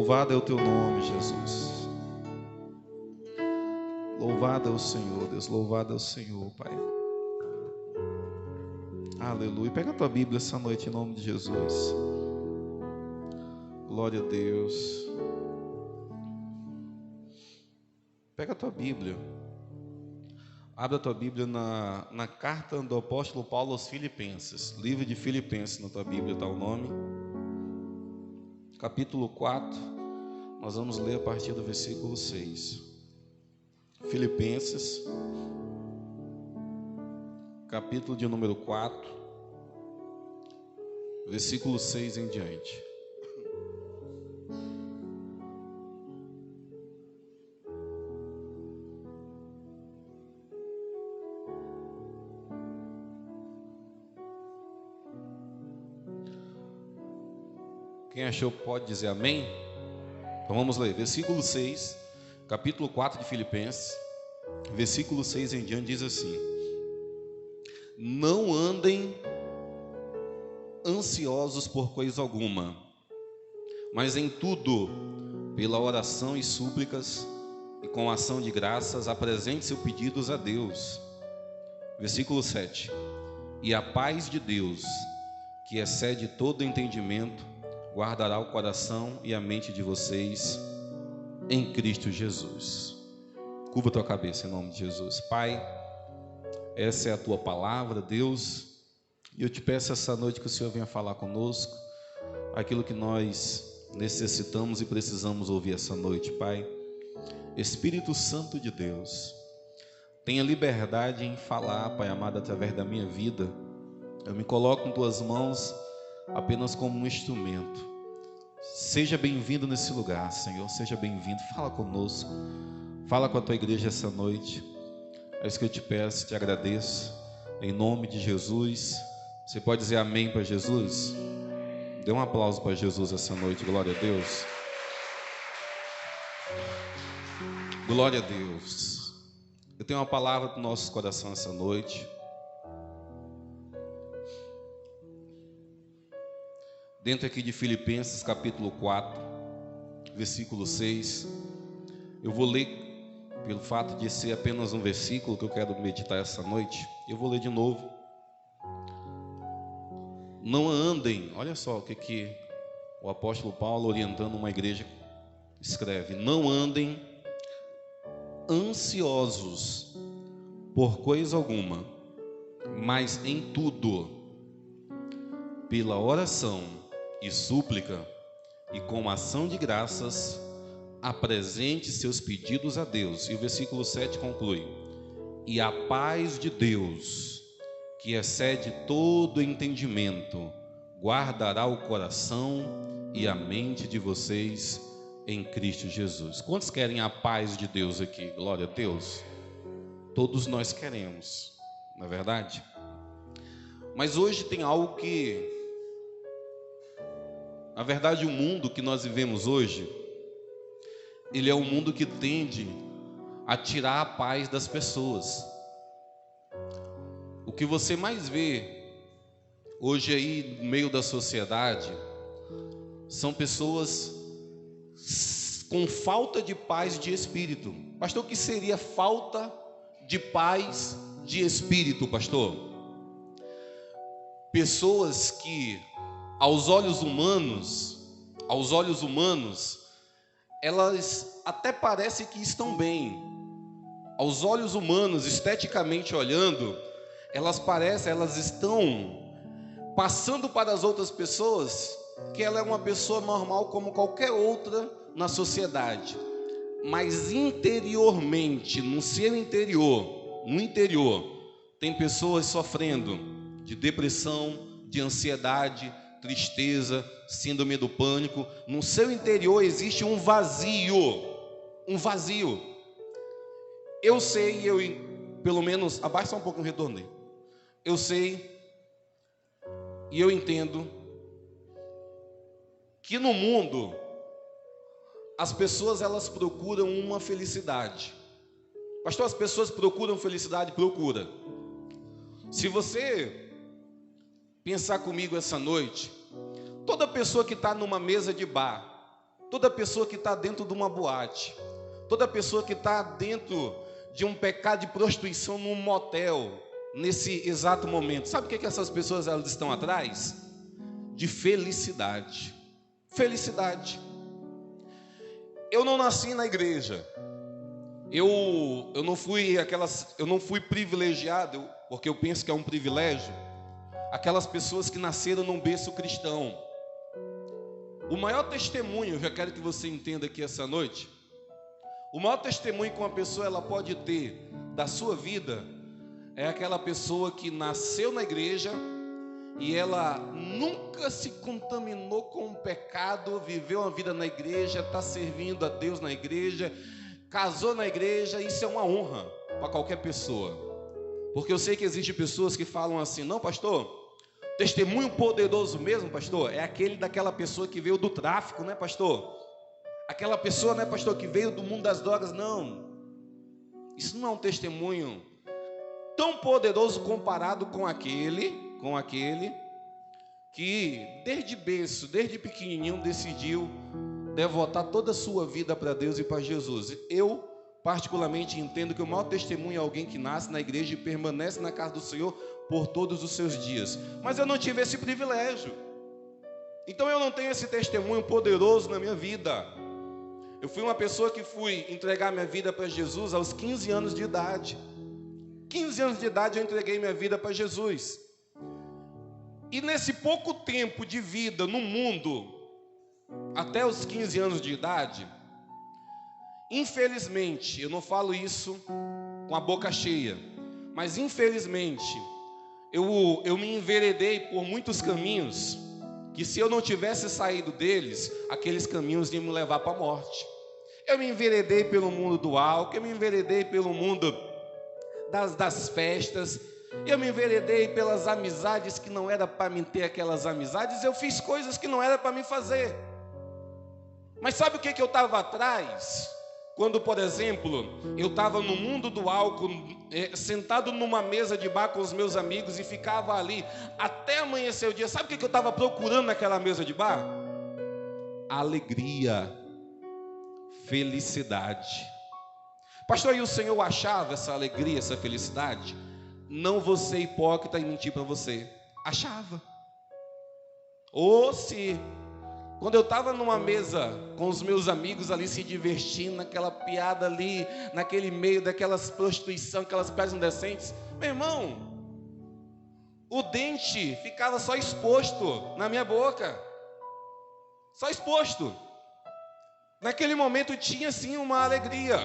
Louvado é o teu nome, Jesus. Louvado é o Senhor, Deus. Louvado é o Senhor, Pai. Aleluia. Pega a tua Bíblia essa noite em nome de Jesus. Glória a Deus. Pega a tua Bíblia. Abra a tua Bíblia na carta do apóstolo Paulo aos Filipenses. Livro de Filipenses, na tua Bíblia está o nome. Capítulo 4. Nós vamos ler a partir do versículo 6. Filipenses, capítulo de número 4, versículo 6 em diante. Quem achou pode dizer amém? Então vamos ler, versículo 6, capítulo 4 de Filipenses, versículo 6 em diante diz assim: não andem ansiosos por coisa alguma, mas em tudo, pela oração e súplicas e com ação de graças, apresente seus pedidos a Deus. Versículo 7: e a paz de Deus, que excede todo entendimento, guardará o coração e a mente de vocês em Cristo Jesus. Curva a tua cabeça em nome de Jesus. Pai, essa é a tua palavra, Deus, e eu te peço essa noite que o Senhor venha falar conosco aquilo que nós necessitamos e precisamos ouvir essa noite, Pai. Espírito Santo de Deus, tenha liberdade em falar, Pai amado, através da minha vida. Eu me coloco em tuas mãos apenas como um instrumento. Seja bem-vindo nesse lugar, Senhor, seja bem-vindo. Fala conosco, fala com a tua igreja essa noite. É isso que eu te peço, te agradeço, em nome de Jesus. Você pode dizer amém para Jesus? Dê um aplauso para Jesus essa noite, glória a Deus. Glória a Deus. Eu tenho uma palavra para o nosso coração essa noite. Dentro aqui de Filipenses capítulo 4, versículo 6, eu vou ler, pelo fato de ser apenas um versículo que eu quero meditar essa noite, eu vou ler de novo. Não andem, olha só o que o apóstolo Paulo, orientando uma igreja, escreve: não andem ansiosos por coisa alguma, mas em tudo, pela oração e súplica e com ação de graças, apresente seus pedidos a Deus. E o versículo 7 conclui: e a paz de Deus, que excede todo entendimento, guardará o coração e a mente de vocês em Cristo Jesus. Quantos querem a paz de Deus aqui? Glória a Deus. Todos nós queremos, não é verdade? Mas hoje tem algo que, na verdade, o mundo que nós vivemos hoje, ele é um mundo que tende a tirar a paz das pessoas. O que você mais vê hoje aí no meio da sociedade são pessoas com falta de paz de espírito. Pastor, o que seria falta de paz de espírito, pastor? Pessoas que aos olhos humanos, elas até parecem que estão bem. Aos olhos humanos, esteticamente olhando, elas estão passando para as outras pessoas que ela é uma pessoa normal como qualquer outra na sociedade. Mas interiormente, no seu interior, tem pessoas sofrendo de depressão, de ansiedade, tristeza, síndrome do pânico. No seu interior existe um vazio. Eu sei, pelo menos, abaixa um pouco o retorno. Eu sei e eu entendo que no mundo as pessoas elas procuram uma felicidade. Pastor, as pessoas procuram felicidade? Procura. Se você pensar comigo essa noite, toda pessoa que está numa mesa de bar, toda pessoa que está dentro de uma boate, toda pessoa que está dentro de um pecado de prostituição num motel, nesse exato momento, sabe o que essas pessoas elas estão atrás? De felicidade. Felicidade. Eu não nasci na igreja. Eu não fui privilegiado, porque eu penso que é um privilégio, aquelas pessoas que nasceram num berço cristão. O maior testemunho, eu já quero que você entenda aqui essa noite, o maior testemunho que uma pessoa ela pode ter da sua vida é aquela pessoa que nasceu na igreja e ela nunca se contaminou com o pecado, viveu uma vida na igreja, está servindo a Deus na igreja, casou na igreja. Isso é uma honra para qualquer pessoa, porque eu sei que existem pessoas que falam assim: não, pastor, testemunho poderoso mesmo, pastor, é aquele daquela pessoa que veio do tráfico, né, pastor? Aquela pessoa, né, pastor, que veio do mundo das drogas. Não, isso não é um testemunho tão poderoso comparado com aquele que desde berço, desde pequenininho decidiu devotar toda a sua vida para Deus e para Jesus. Eu particularmente entendo que o maior testemunho é alguém que nasce na igreja e permanece na casa do Senhor por todos os seus dias. Mas eu não tive esse privilégio, então eu não tenho esse testemunho poderoso na minha vida. Eu fui uma pessoa que fui entregar minha vida para Jesus aos 15 anos de idade. 15 anos de idade eu entreguei minha vida para Jesus. E nesse pouco tempo de vida no mundo, até os 15 anos de idade, infelizmente, eu não falo isso com a boca cheia, mas infelizmente, eu me enveredei por muitos caminhos, que se eu não tivesse saído deles, aqueles caminhos iam me levar para a morte. Eu me enveredei pelo mundo do álcool, eu me enveredei pelo mundo das festas, eu me enveredei pelas amizades que não era para mim ter aquelas amizades, eu fiz coisas que não era para mim fazer. Mas sabe o que eu estava atrás? Quando, por exemplo, eu estava no mundo do álcool, sentado numa mesa de bar com os meus amigos e ficava ali até amanhecer o dia, sabe o que eu estava procurando naquela mesa de bar? Alegria, felicidade. Pastor, e o Senhor achava essa alegria, essa felicidade? Não vou ser hipócrita e mentir para você. Achava. Ou se, quando eu estava numa mesa com os meus amigos ali se divertindo, naquela piada ali, naquele meio daquelas prostituição, aquelas piadas indecentes, meu irmão, o dente ficava só exposto na minha boca. Só exposto. Naquele momento tinha sim uma alegria.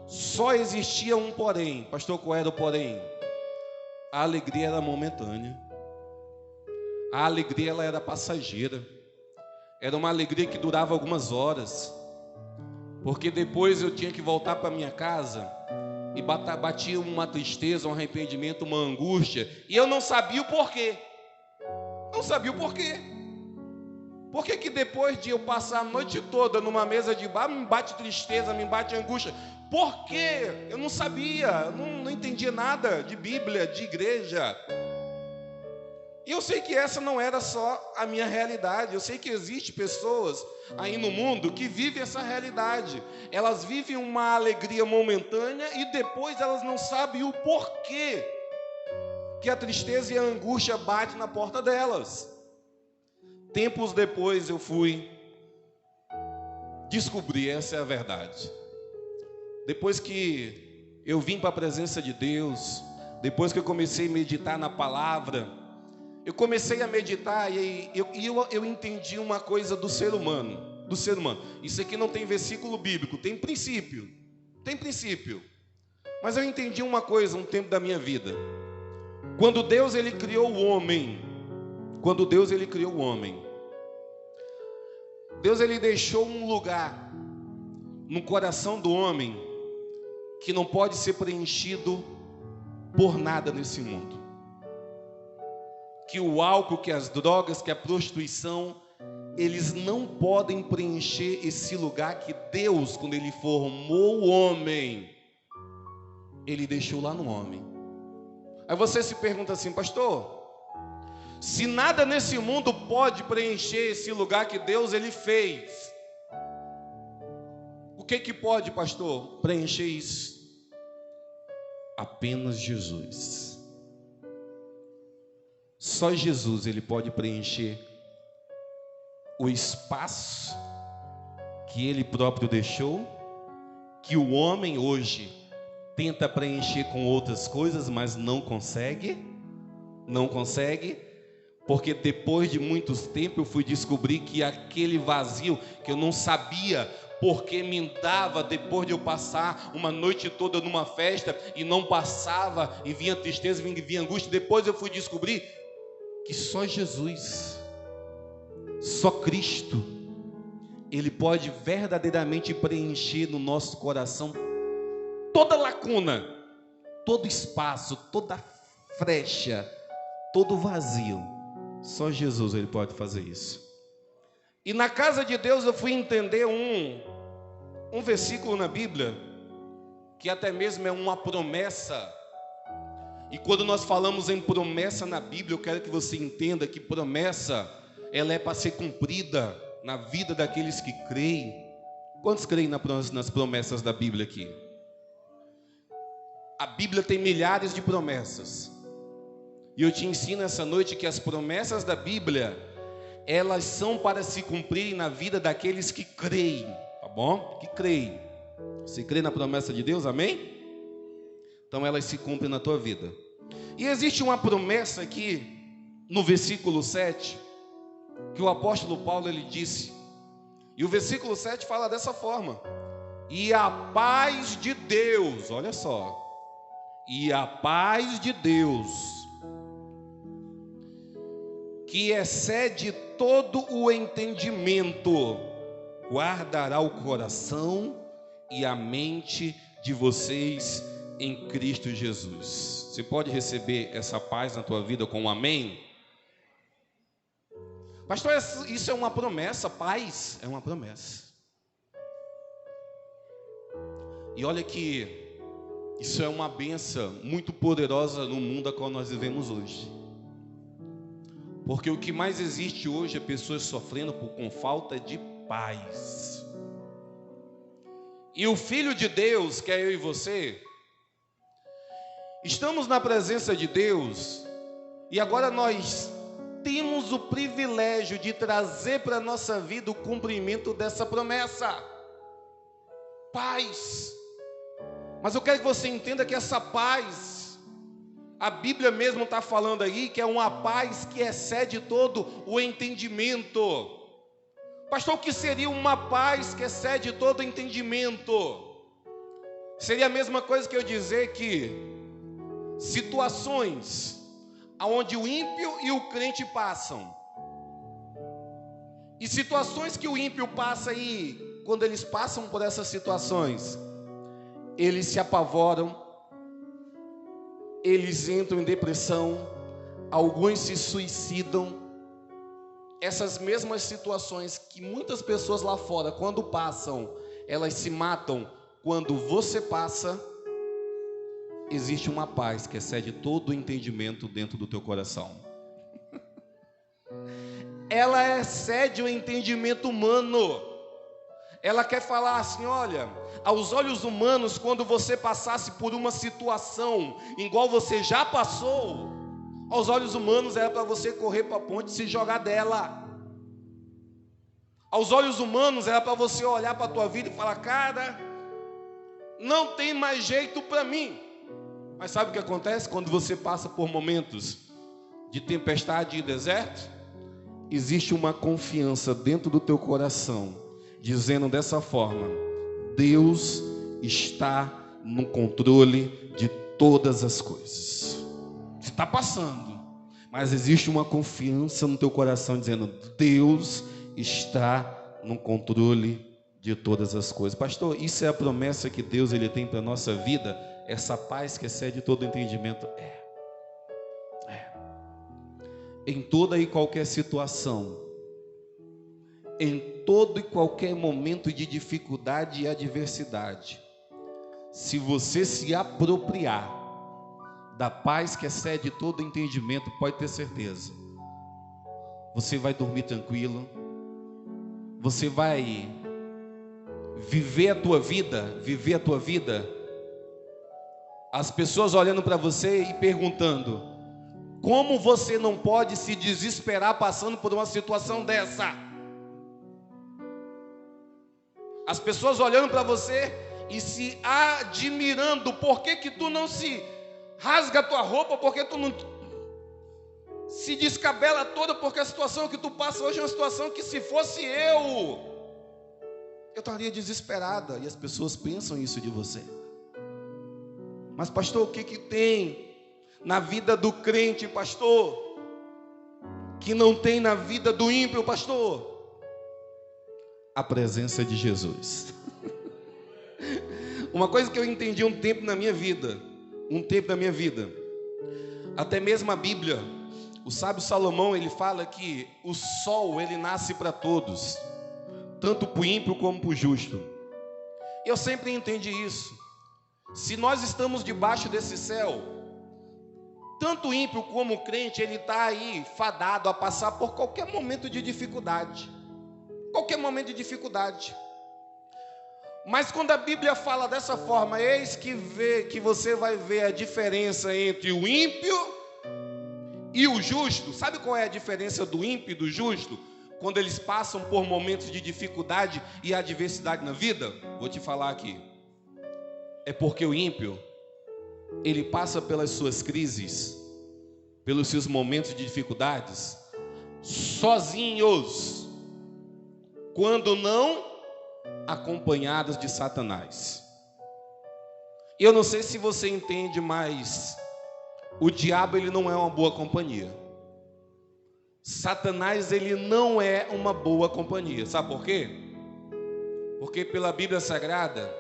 Só existia um porém. Pastor, qual era o porém? A alegria era momentânea. A alegria ela era passageira. Era uma alegria que durava algumas horas. Porque depois eu tinha que voltar para minha casa e batia uma tristeza, um arrependimento, uma angústia. E eu não sabia o porquê. Não sabia o porquê. Por que depois de eu passar a noite toda numa mesa de bar, me bate tristeza, me bate angústia? Por quê? Eu não sabia, não entendia nada de Bíblia, de igreja. E eu sei que essa não era só a minha realidade. Eu sei que existem pessoas aí no mundo que vivem essa realidade. Elas vivem uma alegria momentânea e depois elas não sabem o porquê que a tristeza e a angústia batem na porta delas. Tempos depois eu fui descobrir, essa é a verdade. Depois que eu vim para a presença de Deus, depois que eu comecei a meditar na palavra, eu comecei a meditar e eu entendi uma coisa do ser humano. Isso aqui não tem versículo bíblico, tem princípio. Mas eu entendi uma coisa, um tempo da minha vida. Quando Deus ele criou o homem, Deus ele deixou um lugar no coração do homem que não pode ser preenchido por nada nesse mundo. Que o álcool, que as drogas, que a prostituição, eles não podem preencher esse lugar que Deus, quando ele formou o homem, ele deixou lá no homem. Aí você se pergunta assim: pastor, se nada nesse mundo pode preencher esse lugar que Deus ele fez, que pode, pastor, preencher isso? Apenas Jesus. Só Jesus ele pode preencher o espaço que ele próprio deixou, que o homem hoje tenta preencher com outras coisas, mas não consegue, porque depois de muito tempo eu fui descobrir que aquele vazio que eu não sabia porque me dava depois de eu passar uma noite toda numa festa e não passava, e vinha tristeza, vinha angústia, depois eu fui descobrir que só Jesus, só Cristo, Ele pode verdadeiramente preencher no nosso coração toda lacuna, todo espaço, toda frecha, todo vazio. Só Jesus Ele pode fazer isso. E na casa de Deus eu fui entender um versículo na Bíblia, que até mesmo é uma promessa. E quando nós falamos em promessa na Bíblia, eu quero que você entenda que promessa, ela é para ser cumprida na vida daqueles que creem. Quantos creem nas promessas da Bíblia aqui? A Bíblia tem milhares de promessas. E eu te ensino essa noite que as promessas da Bíblia, elas são para se cumprirem na vida daqueles que creem, tá bom? Que creem. Você crê na promessa de Deus, amém? Então elas se cumprem na tua vida. E existe uma promessa aqui, no versículo 7, que o apóstolo Paulo ele disse. E o versículo 7 fala dessa forma: e a paz de Deus, olha só, e a paz de Deus, que excede todo o entendimento, guardará o coração e a mente de vocês em Cristo Jesus. Você pode receber essa paz na tua vida com um amém? Pastor, isso é uma promessa, paz é uma promessa. E olha que isso é uma bênção muito poderosa no mundo a qual nós vivemos hoje. Porque o que mais existe hoje é pessoas sofrendo com falta de paz. E o Filho de Deus, que é eu e você, estamos na presença de Deus, e agora nós temos o privilégio de trazer para a nossa vida o cumprimento dessa promessa. Paz. Mas eu quero que você entenda que essa paz, a Bíblia mesmo está falando aí, que é uma paz que excede todo o entendimento. Pastor, o que seria uma paz que excede todo o entendimento? Seria a mesma coisa que eu dizer que situações onde o ímpio e o crente passam, e situações que o ímpio passa aí, quando eles passam por essas situações, eles se apavoram, eles entram em depressão, alguns se suicidam. Essas mesmas situações que muitas pessoas lá fora, quando passam, elas se matam. Quando você passa, existe uma paz que excede todo o entendimento dentro do teu coração. Ela excede o entendimento humano. Ela quer falar assim: olha, aos olhos humanos, quando você passasse por uma situação igual você já passou, aos olhos humanos era para você correr para a ponte e se jogar dela. Aos olhos humanos era para você olhar para a tua vida e falar: cara, não tem mais jeito para mim. Mas sabe o que acontece quando você passa por momentos de tempestade e deserto? Existe uma confiança dentro do teu coração, dizendo dessa forma: Deus está no controle de todas as coisas. Você está passando, mas existe uma confiança no teu coração dizendo: Deus está no controle de todas as coisas. Pastor, isso é a promessa que Deus ele tem para a nossa vida? Essa paz que excede todo entendimento? Em toda e qualquer situação, em todo e qualquer momento de dificuldade e adversidade, se você se apropriar da paz que excede todo entendimento, pode ter certeza, você vai dormir tranquilo, você vai viver a tua vida, as pessoas olhando para você e perguntando: como você não pode se desesperar passando por uma situação dessa? As pessoas olhando para você e se admirando: por que que tu não se rasga a tua roupa? Por que tu não se descabela toda? Porque a situação que tu passa hoje é uma situação que, se fosse eu estaria desesperada. E as pessoas pensam isso de você. Mas pastor, o que que tem na vida do crente, pastor, que não tem na vida do ímpio, pastor? A presença de Jesus. Uma coisa que eu entendi um tempo na minha vida, até mesmo a Bíblia, o sábio Salomão, ele fala que o sol, ele nasce para todos, tanto para o ímpio como para o justo. Eu sempre entendi isso. Se nós estamos debaixo desse céu, tanto o ímpio como o crente, ele está aí fadado a passar por qualquer momento de dificuldade. Qualquer momento de dificuldade. Mas quando a Bíblia fala dessa forma, eis que você vai ver a diferença entre o ímpio e o justo. Sabe qual é a diferença do ímpio e do justo? Quando eles passam por momentos de dificuldade e adversidade na vida? Vou te falar aqui. É porque o ímpio, ele passa pelas suas crises, pelos seus momentos de dificuldades, sozinhos, quando não acompanhados de Satanás. Eu não sei se você entende, mas o diabo, ele não é uma boa companhia. Satanás, ele não é uma boa companhia. Sabe por quê? Porque pela Bíblia Sagrada,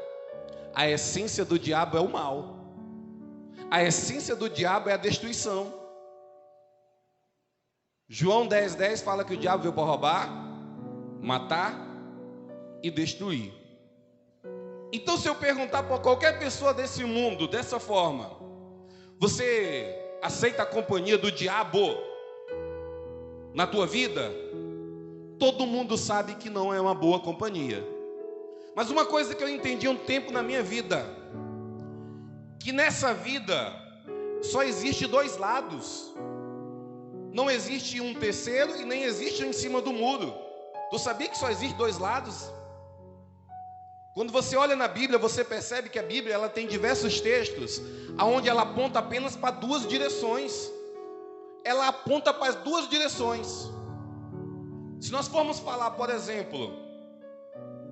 a essência do diabo é o mal. A essência do diabo é a destruição. João 10:10 fala que o diabo veio para roubar, matar e destruir. Então, se eu perguntar para qualquer pessoa desse mundo, dessa forma: você aceita a companhia do diabo na tua vida? Todo mundo sabe que não é uma boa companhia. Mas uma coisa que eu entendi um tempo na minha vida, que nessa vida só existe dois lados. Não existe um terceiro e nem existe um em cima do muro. Tu sabia que só existe dois lados? Quando você olha na Bíblia, você percebe que a Bíblia, ela tem diversos textos onde ela aponta apenas para duas direções. Ela aponta para as duas direções. Se nós formos falar, por exemplo,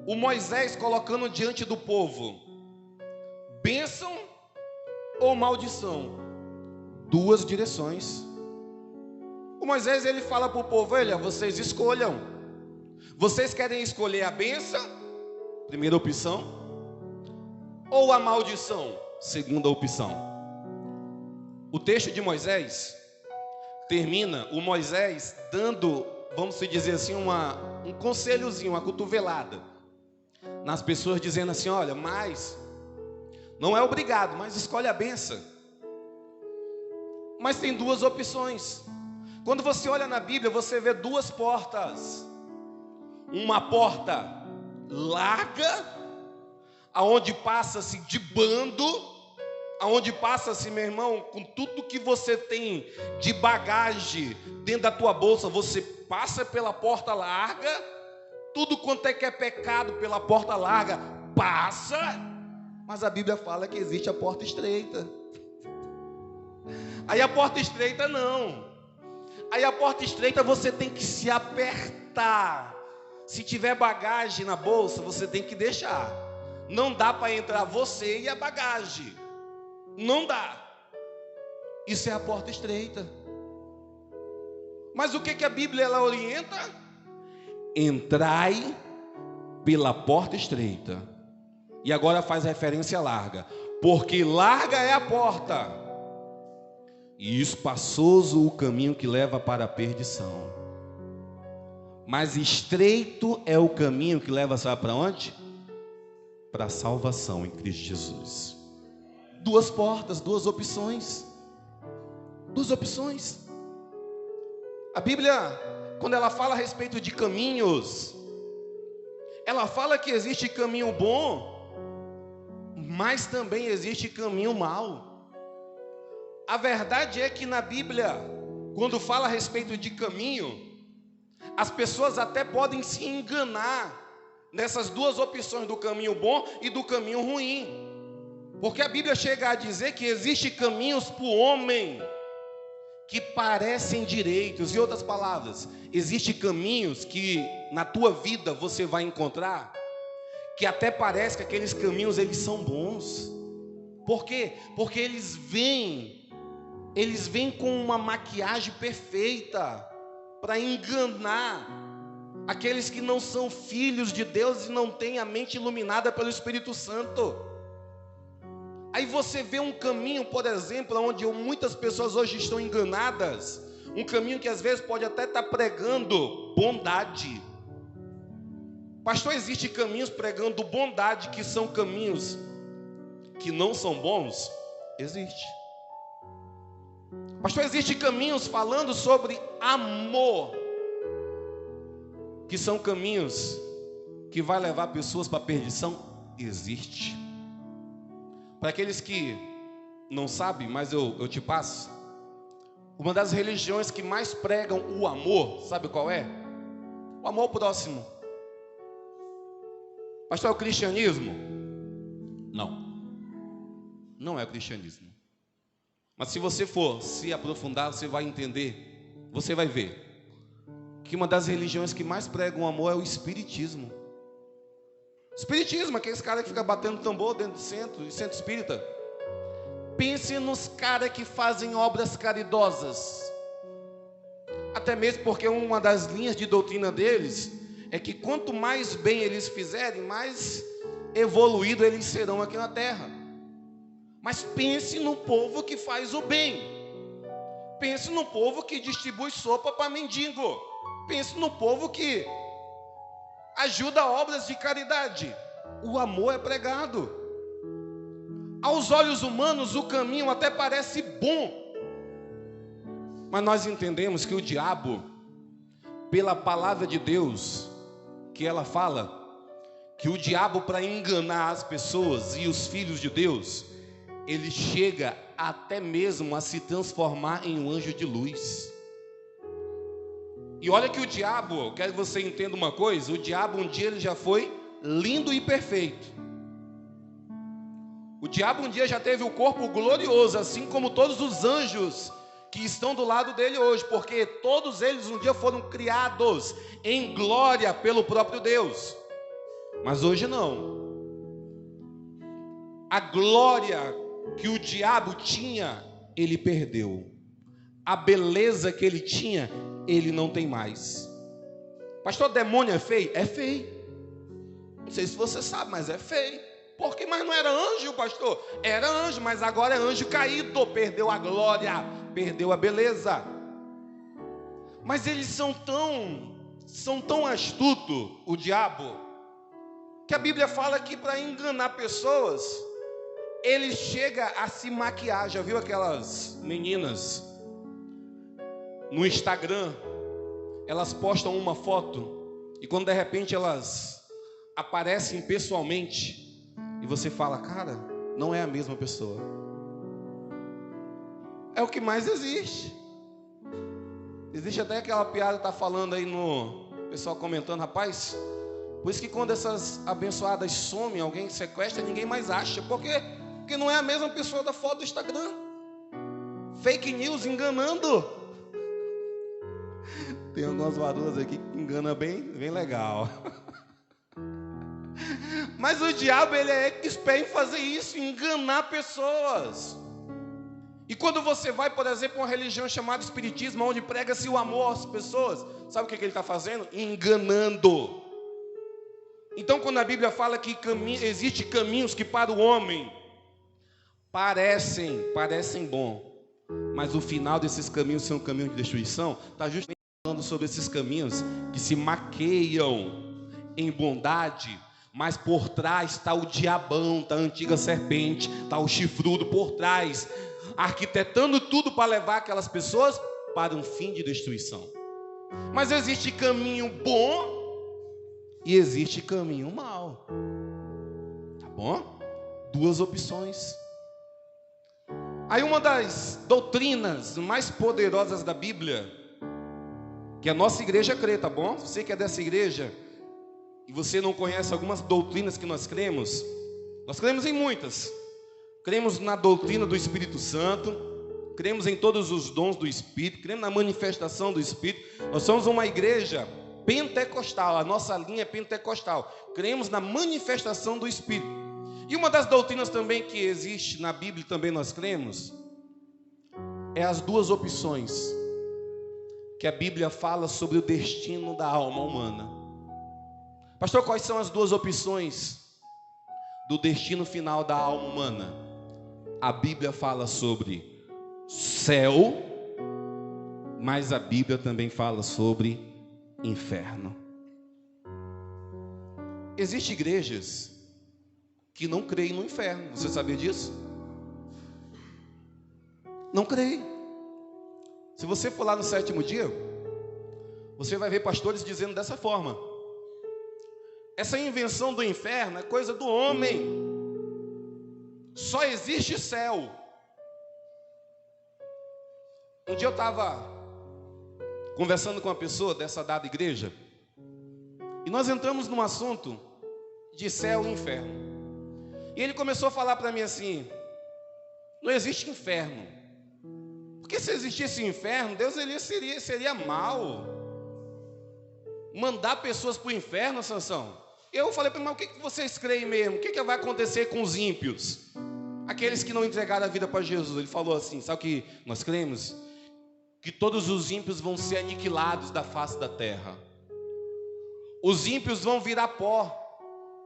o Moisés colocando diante do povo bênção ou maldição, duas direções. O Moisés, ele fala para o povo: olha, vocês escolham. Vocês querem escolher a bênção, primeira opção, ou a maldição, segunda opção? O texto de Moisés termina o Moisés dando, vamos dizer assim, um conselhozinho, uma cotovelada nas pessoas, dizendo assim: olha, mas não é obrigado, mas escolhe a bênção. Mas tem duas opções. Quando você olha na Bíblia, você vê duas portas. Uma porta larga, aonde passa-se de bando, aonde passa-se, meu irmão, com tudo que você tem de bagagem dentro da tua bolsa, você passa pela porta larga. Tudo quanto é que é pecado pela porta larga, passa. Mas a Bíblia fala que existe a porta estreita. Aí a porta estreita não. Aí a porta estreita você tem que se apertar. Se tiver bagagem na bolsa, você tem que deixar. Não dá para entrar você e a bagagem. Não dá. Isso é a porta estreita. Mas o que a Bíblia ela orienta? Entrai pela porta estreita. E agora faz referência larga. Porque larga é a porta, e espaçoso o caminho que leva para a perdição. Mas estreito é o caminho que leva, sabe para onde? Para a salvação em Cristo Jesus. Duas portas, duas opções. Duas opções. A Bíblia, quando ela fala a respeito de caminhos, ela fala que existe caminho bom, mas também existe caminho mau. A verdade é que na Bíblia, quando fala a respeito de caminho, as pessoas até podem se enganar nessas duas opções, do caminho bom e do caminho ruim. Porque a Bíblia chega a dizer que existem caminhos para o homem que parecem direitos. Em outras palavras, existem caminhos que na tua vida você vai encontrar que até parece que aqueles caminhos eles são bons. Por quê? Porque eles vêm com uma maquiagem perfeita para enganar aqueles que não são filhos de Deus e não têm a mente iluminada pelo Espírito Santo. Aí você vê um caminho, por exemplo, onde muitas pessoas hoje estão enganadas, um caminho que às vezes pode até estar pregando bondade. Pastor, existem caminhos pregando bondade que são caminhos que não são bons? Existe. Pastor, existem caminhos falando sobre amor, que são caminhos que vai levar pessoas para a perdição? Existe. Para aqueles que não sabem, mas eu te passo, uma das religiões que mais pregam o amor, sabe qual é? O amor ao próximo. Pastor, é o cristianismo? Não é o cristianismo. Mas se você for se aprofundar, você vai entender, você vai ver que uma das religiões que mais pregam o amor é o espiritismo. Espiritismo, aqueles caras que ficam batendo tambor dentro do centro espírita. Pense nos caras que fazem obras caridosas. Até mesmo porque uma das linhas de doutrina deles é que quanto mais bem eles fizerem, mais evoluído eles serão aqui na terra. Mas pense no povo que faz o bem. Pense no povo que distribui sopa para mendigo. Pense no povo que ajuda obras de caridade. O amor é pregado. Aos olhos humanos o caminho até parece bom, mas nós entendemos que o diabo, pela palavra de Deus, que ela fala, que o diabo, para enganar as pessoas e os filhos de Deus, ele chega até mesmo a se transformar em um anjo de luz. E olha que o diabo, eu quero que você entenda uma coisa, o diabo um dia ele já foi lindo e perfeito. O diabo um dia já teve o corpo glorioso, assim como todos os anjos que estão do lado dele hoje, porque todos eles um dia foram criados em glória pelo próprio Deus. Mas hoje não. A glória que o diabo tinha, ele perdeu. A beleza que ele tinha, ele não tem mais. Pastor, demônio é feio? É feio. Não sei se você sabe, mas é feio. Por quê? Mas não era anjo, pastor? Era anjo, mas agora é anjo caído. Perdeu a glória, perdeu a beleza. Mas eles são tão astutos, o diabo, que a Bíblia fala que para enganar pessoas, ele chega a se maquiar. Já viu aquelas meninas no Instagram? Elas postam uma foto e quando de repente elas aparecem pessoalmente e você fala, cara, não é a mesma pessoa. É o que mais existe. Existe até aquela piada que tá falando aí no pessoal comentando, rapaz, por isso que quando essas abençoadas somem, alguém sequestra, ninguém mais acha. Por quê? Porque não é a mesma pessoa da foto do Instagram. Fake news enganando. Tem algumas varoas aqui que enganam bem legal. Mas o diabo, ele é expert em fazer isso, em enganar pessoas. E quando você vai, por exemplo, a uma religião chamada espiritismo, onde prega-se o amor às pessoas, sabe o que ele está fazendo? Enganando. Então, quando a Bíblia fala que existe caminhos que para o homem parecem bom, mas o final desses caminhos são caminhos de destruição, está justamente falando sobre esses caminhos que se maqueiam em bondade, mas por trás está o diabão, está a antiga serpente, está o chifrudo por trás, arquitetando tudo para levar aquelas pessoas para um fim de destruição. Mas existe caminho bom e existe caminho mau. Tá bom? Duas opções. Aí uma das doutrinas mais poderosas da Bíblia, que a nossa igreja crê, tá bom? Você que é dessa igreja e você não conhece algumas doutrinas que nós cremos em muitas. Cremos na doutrina do Espírito Santo, cremos em todos os dons do Espírito, cremos na manifestação do Espírito. Nós somos uma igreja pentecostal, a nossa linha é pentecostal. Cremos na manifestação do Espírito. E uma das doutrinas também que existe na Bíblia, também nós cremos, é as duas opções que a Bíblia fala sobre o destino da alma humana. Pastor, quais são as duas opções do destino final da alma humana? A Bíblia fala sobre céu, mas a Bíblia também fala sobre inferno. Existem igrejas que não creem no inferno. Você sabia disso? Não creem. Se você for lá no 7º dia, você vai ver pastores dizendo dessa forma: essa invenção do inferno é coisa do homem. Só existe céu. Um dia eu estava conversando com uma pessoa dessa dada igreja, e nós entramos num assunto de céu e inferno. E ele começou a falar para mim assim: não existe inferno, porque se existisse inferno, Deus seria mau, mandar pessoas para o inferno, Sansão. E eu falei para ele: mas o que vocês creem mesmo? O que vai acontecer com os ímpios? Aqueles que não entregaram a vida para Jesus. Ele falou assim: sabe o que nós cremos? Que todos os ímpios vão ser aniquilados da face da terra. Os ímpios vão virar pó,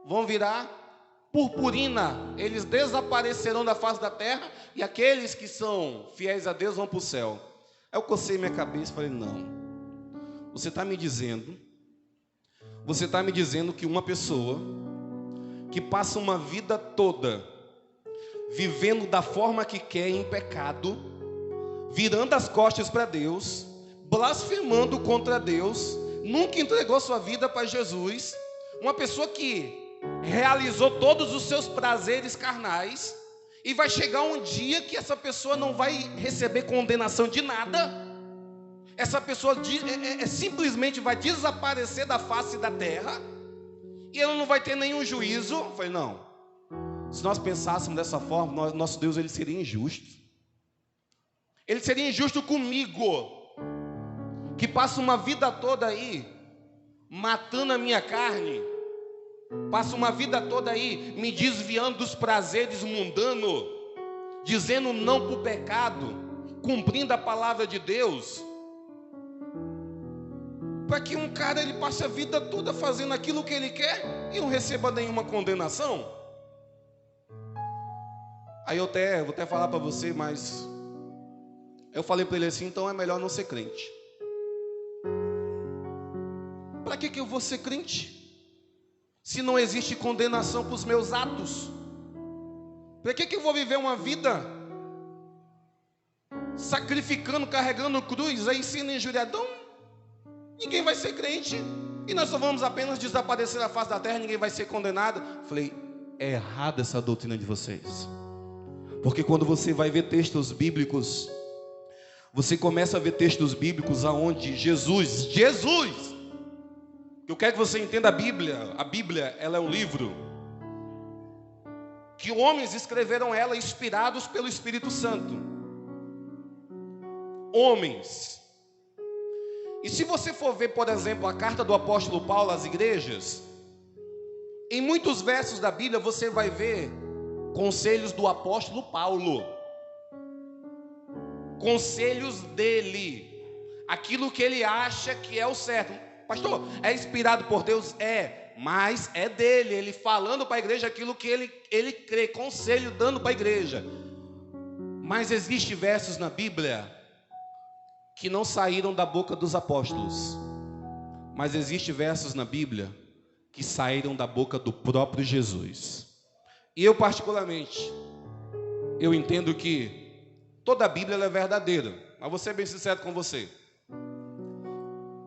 vão virar purpurina, eles desaparecerão da face da terra, e aqueles que são fiéis a Deus vão para o céu. Aí eu cocei minha cabeça e falei: não, você está me dizendo que uma pessoa que passa uma vida toda vivendo da forma que quer, em pecado, virando as costas para Deus, blasfemando contra Deus, nunca entregou sua vida para Jesus, uma pessoa que realizou todos os seus prazeres carnais, e vai chegar um dia que essa pessoa não vai receber condenação de nada, essa pessoa simplesmente vai desaparecer da face da terra, e ela não vai ter nenhum juízo. Eu falei: não, se nós pensássemos dessa forma, nosso Deus, ele seria injusto. Ele seria injusto comigo, que passo uma vida toda aí matando a minha carne, passo uma vida toda aí me desviando dos prazeres mundanos, dizendo não para o pecado, cumprindo a palavra de Deus, para que um cara ele passe a vida toda fazendo aquilo que ele quer e não receba nenhuma condenação. Aí eu vou até falar para você, mas eu falei para ele assim: então é melhor não ser crente. Para que eu vou ser crente se não existe condenação para os meus atos? Para que eu vou viver uma vida sacrificando, carregando cruz, aí sendo injuriadão? Ninguém vai ser crente, e nós só vamos apenas desaparecer da face da terra, ninguém vai ser condenado. Falei: é errada essa doutrina de vocês, porque quando você vai ver textos bíblicos, você começa a ver textos bíblicos aonde Jesus, eu quero que você entenda a Bíblia ela é um livro que homens escreveram ela inspirados pelo Espírito Santo, homens. E se você for ver, por exemplo, a carta do apóstolo Paulo às igrejas, em muitos versos da Bíblia você vai ver conselhos do apóstolo Paulo, conselhos dele, aquilo que ele acha que é o certo. Pastor, é inspirado por Deus? É, mas é dele, ele falando para a igreja aquilo que ele crê, conselho dando para a igreja. Mas existem versos na Bíblia que não saíram da boca dos apóstolos, mas existem versos na Bíblia que saíram da boca do próprio Jesus. E eu particularmente, eu entendo que toda a Bíblia ela é verdadeira, mas vou ser bem sincero com você.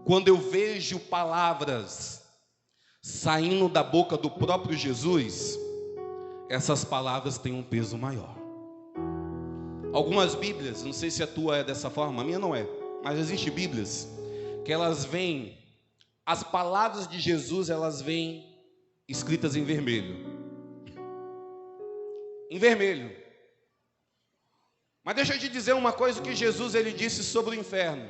Quando eu vejo palavras saindo da boca do próprio Jesus, essas palavras têm um peso maior. Algumas Bíblias, não sei se a tua é dessa forma, a minha não é, mas existem Bíblias que elas vêm, as palavras de Jesus, elas vêm escritas em vermelho. Em vermelho. Mas deixa eu te dizer uma coisa que Jesus ele disse sobre o inferno.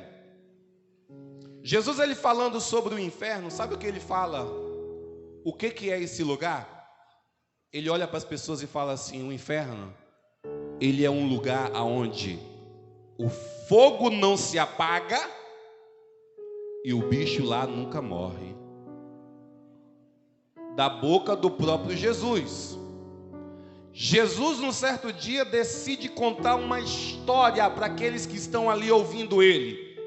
Jesus ele falando sobre o inferno, sabe o que ele fala? O que é esse lugar? Ele olha para as pessoas e fala assim: o inferno, ele é um lugar onde o fogo não se apaga e o bicho lá nunca morre. Da boca do próprio Jesus. Jesus, num certo dia, decide contar uma história para aqueles que estão ali ouvindo ele.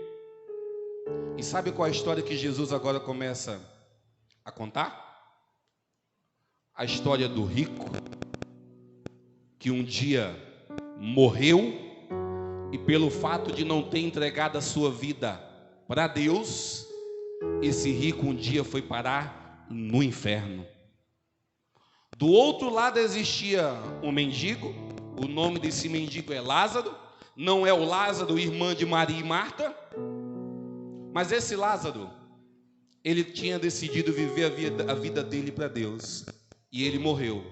E sabe qual é a história que Jesus agora começa a contar? A história do rico, que um dia morreu, e pelo fato de não ter entregado a sua vida para Deus, esse rico um dia foi parar no inferno. Do outro lado existia um mendigo, o nome desse mendigo é Lázaro, não é o Lázaro, irmã de Maria e Marta, mas esse Lázaro, ele tinha decidido viver a vida dele para Deus, e ele morreu.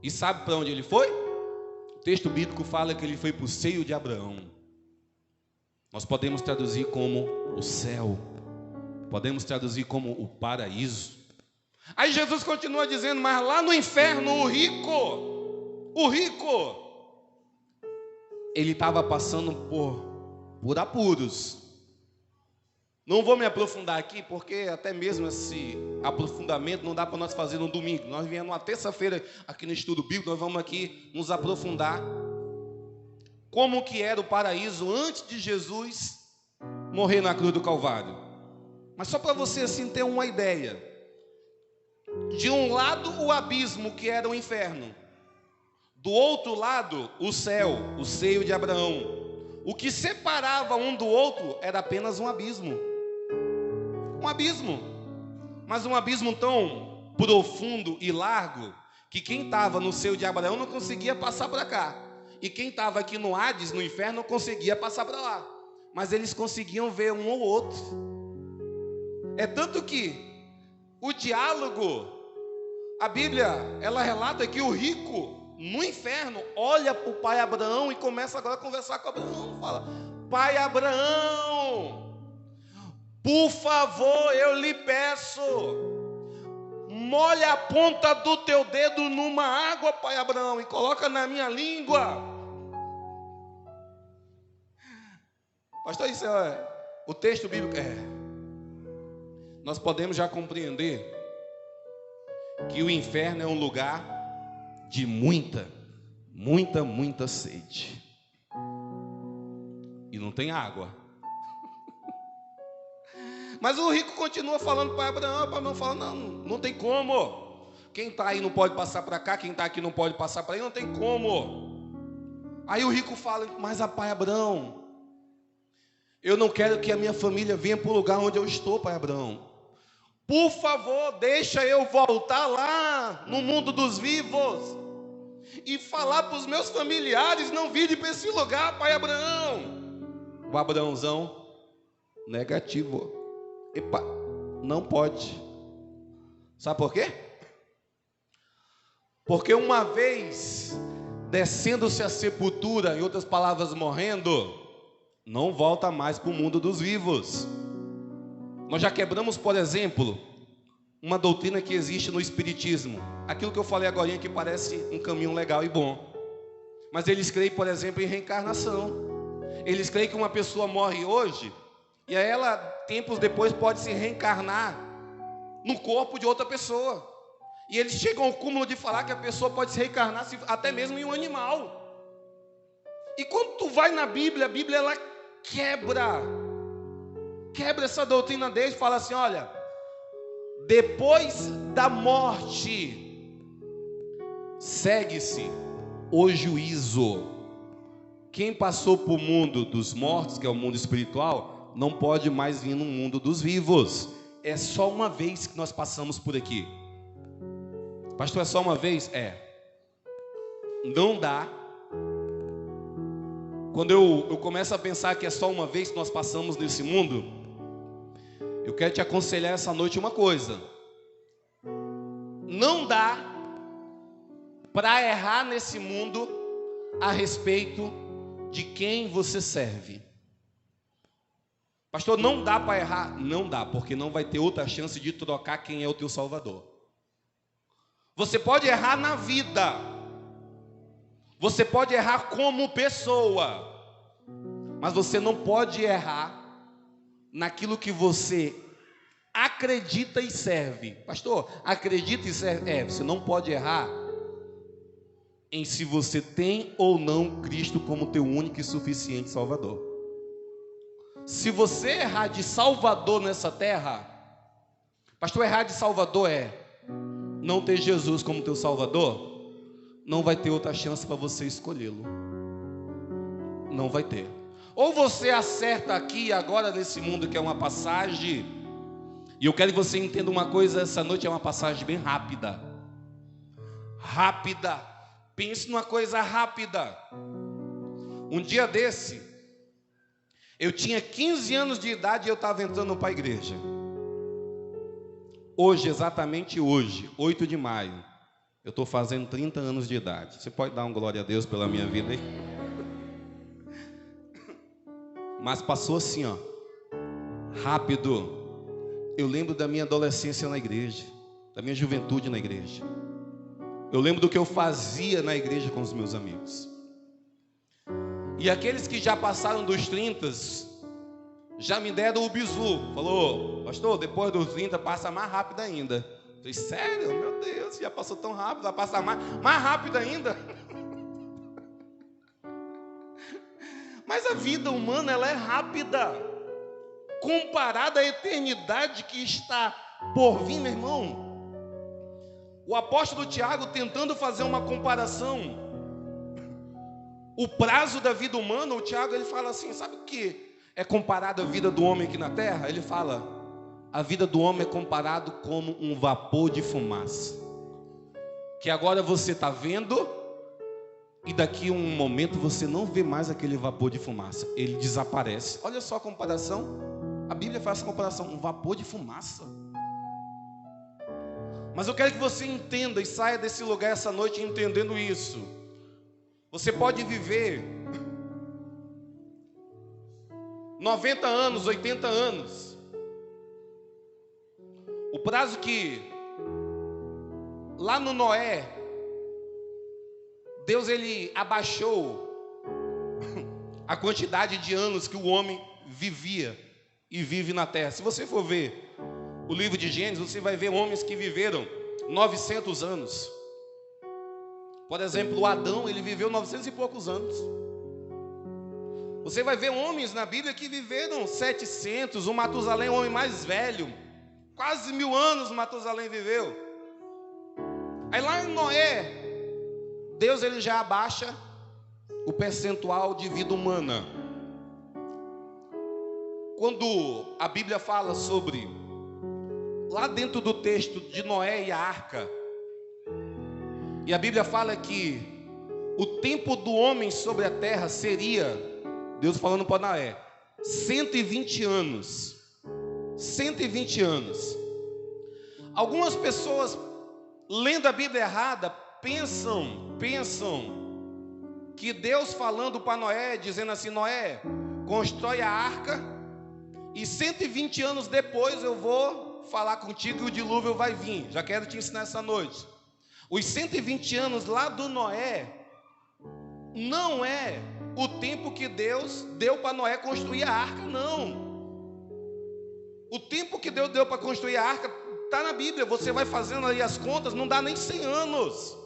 E sabe para onde ele foi? O texto bíblico fala que ele foi para o seio de Abraão. Nós podemos traduzir como o céu, podemos traduzir como o paraíso. Aí Jesus continua dizendo: mas lá no inferno o rico, ele estava passando por apuros. Não vou me aprofundar aqui, porque até mesmo esse aprofundamento não dá para nós fazer no domingo. Nós viemos uma terça-feira aqui no estudo bíblico, nós vamos aqui nos aprofundar como que era o paraíso antes de Jesus morrer na cruz do Calvário. Mas só para você assim ter uma ideia. De um lado o abismo, que era o inferno. Do outro lado o céu, o seio de Abraão. O que separava um do outro era apenas um abismo. Um abismo. Mas um abismo tão profundo e largo que quem estava no seio de Abraão não conseguia passar para cá. E quem estava aqui no Hades, no inferno, não conseguia passar para lá. Mas eles conseguiam ver um ou outro. É tanto que o diálogo, a Bíblia, ela relata que o rico, no inferno, olha para o pai Abraão e começa agora a conversar com Abraão. Fala: pai Abraão, por favor, eu lhe peço, molha a ponta do teu dedo numa água, pai Abraão, e coloca na minha língua. Pastor, isso é o texto bíblico. Nós podemos já compreender que o inferno é um lugar de muita sede. E não tem água. Mas o rico continua falando para Abraão fala: não tem como. Quem está aí não pode passar para cá, quem está aqui não pode passar para aí, não tem como. Aí o rico fala: mas pai Abraão, eu não quero que a minha família venha para o lugar onde eu estou, pai Abraão. Por favor, deixa eu voltar lá no mundo dos vivos e falar para os meus familiares não virem para esse lugar, pai Abraão. O Abraãozão, negativo. Epa, não pode. Sabe por quê? Porque uma vez descendo-se a sepultura, em outras palavras, morrendo, não volta mais para o mundo dos vivos. Nós já quebramos, por exemplo, uma doutrina que existe no Espiritismo. Aquilo que eu falei agora que parece um caminho legal e bom. Mas eles creem, por exemplo, em reencarnação. Eles creem que uma pessoa morre hoje e ela, tempos depois, pode se reencarnar no corpo de outra pessoa. E eles chegam ao cúmulo de falar que a pessoa pode se reencarnar até mesmo em um animal. E quando tu vai na Bíblia, a Bíblia ela quebra essa doutrina deles, fala assim: olha, depois da morte segue-se o juízo. Quem passou para o mundo dos mortos, que é o mundo espiritual, não pode mais vir no mundo dos vivos. é só uma vez que nós passamos por aqui. Pastor, é só uma vez? É. Não dá. Quando eu começo a pensar que é só uma vez que nós passamos nesse mundo, eu quero te aconselhar essa noite uma coisa. Não dá para errar nesse mundo a respeito de quem você serve. Pastor, não dá para errar? Não dá, porque não vai ter outra chance de trocar quem é o teu Salvador. Você pode errar na vida. Você pode errar como pessoa. Mas você não pode errar naquilo que você acredita e serve. Pastor, acredita e serve. Você não pode errar em se você tem ou não Cristo como teu único e suficiente Salvador. Se você errar de Salvador nessa terra, pastor, errar de Salvador é não ter Jesus como teu Salvador, não vai ter outra chance para você escolhê-lo. Não vai ter. Ou você acerta aqui e agora nesse mundo que é uma passagem, e eu quero que você entenda uma coisa, essa noite é uma passagem bem rápida. Rápida. Pense numa coisa rápida. Um dia desse, eu tinha 15 anos de idade e eu estava entrando para a igreja. Hoje, exatamente hoje, 8 de maio, eu estou fazendo 30 anos de idade. Você pode dar um glória a Deus pela minha vida aí? Mas passou assim, ó, rápido. Eu lembro da minha adolescência na igreja, da minha juventude na igreja. Eu lembro do que eu fazia na igreja com os meus amigos. E aqueles que já passaram dos 30, já me deram o bizu. Falou, pastor, depois dos 30 passa mais rápido ainda. Eu falei, sério? Meu Deus, já passou tão rápido, vai passar mais rápido ainda. Mas a vida humana, ela é rápida, comparada à eternidade que está por vir, meu irmão. O apóstolo Tiago, tentando fazer uma comparação, o prazo da vida humana, o Tiago, ele fala assim, sabe o que é comparado à vida do homem aqui na terra? Ele fala, a vida do homem é comparado como um vapor de fumaça, que agora você está vendo, e daqui a um momento você não vê mais aquele vapor de fumaça, ele desaparece. Olha só a comparação, a Bíblia faz essa comparação, um vapor de fumaça. Mas eu quero que você entenda e saia desse lugar essa noite entendendo isso. Você pode viver 90 anos, 80 anos. O prazo que lá no Noé, Deus ele abaixou a quantidade de anos que o homem vivia e vive na terra. Se você for ver o livro de Gênesis, você vai ver homens que viveram 900 anos. Por exemplo, o Adão, ele viveu 900 e poucos anos. Você vai ver homens na Bíblia que viveram 700. O Matusalém, o homem mais velho, quase 1000 anos Matusalém viveu. Aí lá em Noé, Deus ele já abaixa o percentual de vida humana. Quando a Bíblia fala sobre, lá dentro do texto de Noé e a arca, e a Bíblia fala que o tempo do homem sobre a terra seria, Deus falando para Noé, 120 anos. 120 anos. Algumas pessoas, lendo a Bíblia errada, pensam que Deus falando para Noé, dizendo assim, Noé, constrói a arca, e 120 anos depois eu vou falar contigo e o dilúvio vai vir. Já quero te ensinar essa noite. Os 120 anos lá do Noé não é o tempo que Deus deu para Noé construir a arca, não. O tempo que Deus deu para construir a arca está na Bíblia. Você vai fazendo aí as contas, não dá nem 100 anos.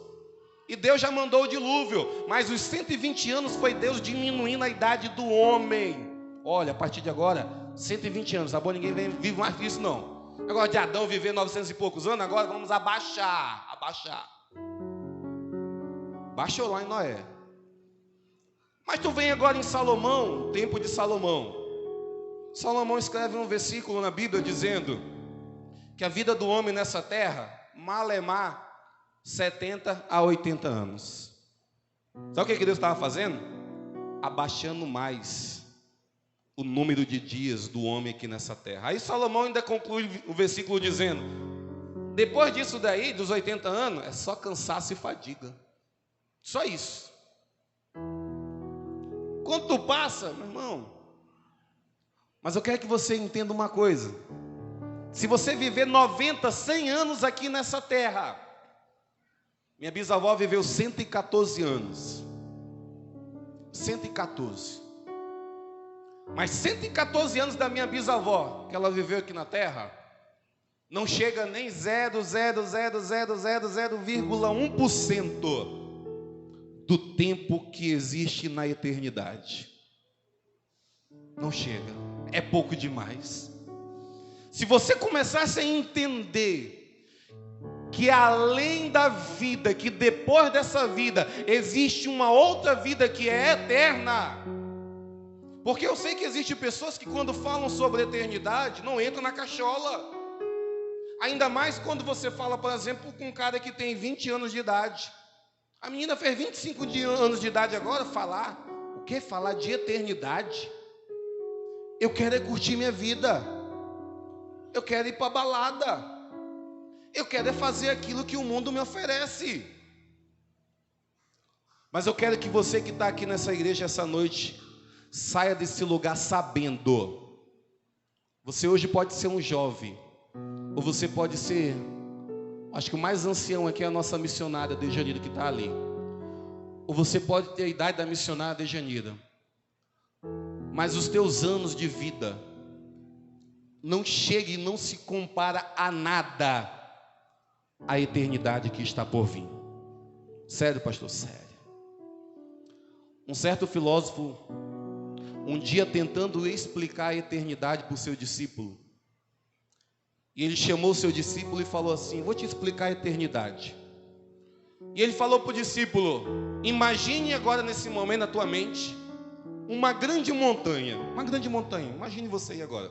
E Deus já mandou o dilúvio. Mas os 120 anos foi Deus diminuindo a idade do homem. Olha, a partir de agora, 120 anos, tá bom? Ninguém vive mais que isso, não. Agora de Adão viver 900 e poucos anos, agora vamos abaixar. Baixou lá em Noé. Mas tu vem agora em Salomão, tempo de Salomão. Salomão escreve um versículo na Bíblia dizendo que a vida do homem nessa terra, malemar, 70 a 80 anos. Sabe o que Deus estava fazendo? Abaixando mais o número de dias do homem aqui nessa terra. Aí Salomão ainda conclui o versículo dizendo: depois disso daí, dos 80 anos, é só cansaço e fadiga. Só isso. Quanto passa, meu irmão? Mas eu quero que você entenda uma coisa. Se você viver 90, 100 anos aqui nessa terra, minha bisavó viveu 114 anos. 114. Mas 114 anos da minha bisavó, que ela viveu aqui na terra, não chega nem 0,1% do tempo que existe na eternidade. Não chega, é pouco demais. Se você começasse a entender que além da vida, que depois dessa vida, existe uma outra vida que é eterna. Porque eu sei que existem pessoas que quando falam sobre eternidade, não entram na cachola. Ainda mais quando você fala, por exemplo, com um cara que tem 20 anos de idade. A menina fez 25 anos de idade agora, falar. O que? Falar de eternidade? Eu quero é curtir minha vida. Eu quero ir para a balada. Eu quero é fazer aquilo que o mundo me oferece. Mas eu quero que você que está aqui nessa igreja essa noite, saia desse lugar sabendo. Você hoje pode ser um jovem, ou você pode ser, acho que o mais ancião aqui é a nossa missionária Dejanira que está ali. Ou você pode ter a idade da missionária Dejanira. Mas os teus anos de vida não chega e não se compara a nada à eternidade que está por vir. Sério, pastor, sério. Um certo filósofo, um dia tentando explicar a eternidade para o seu discípulo, e ele chamou o seu discípulo e falou assim: vou te explicar a eternidade. E ele falou para o discípulo: imagine agora nesse momento na tua mente uma grande montanha. Uma grande montanha, imagine você aí agora.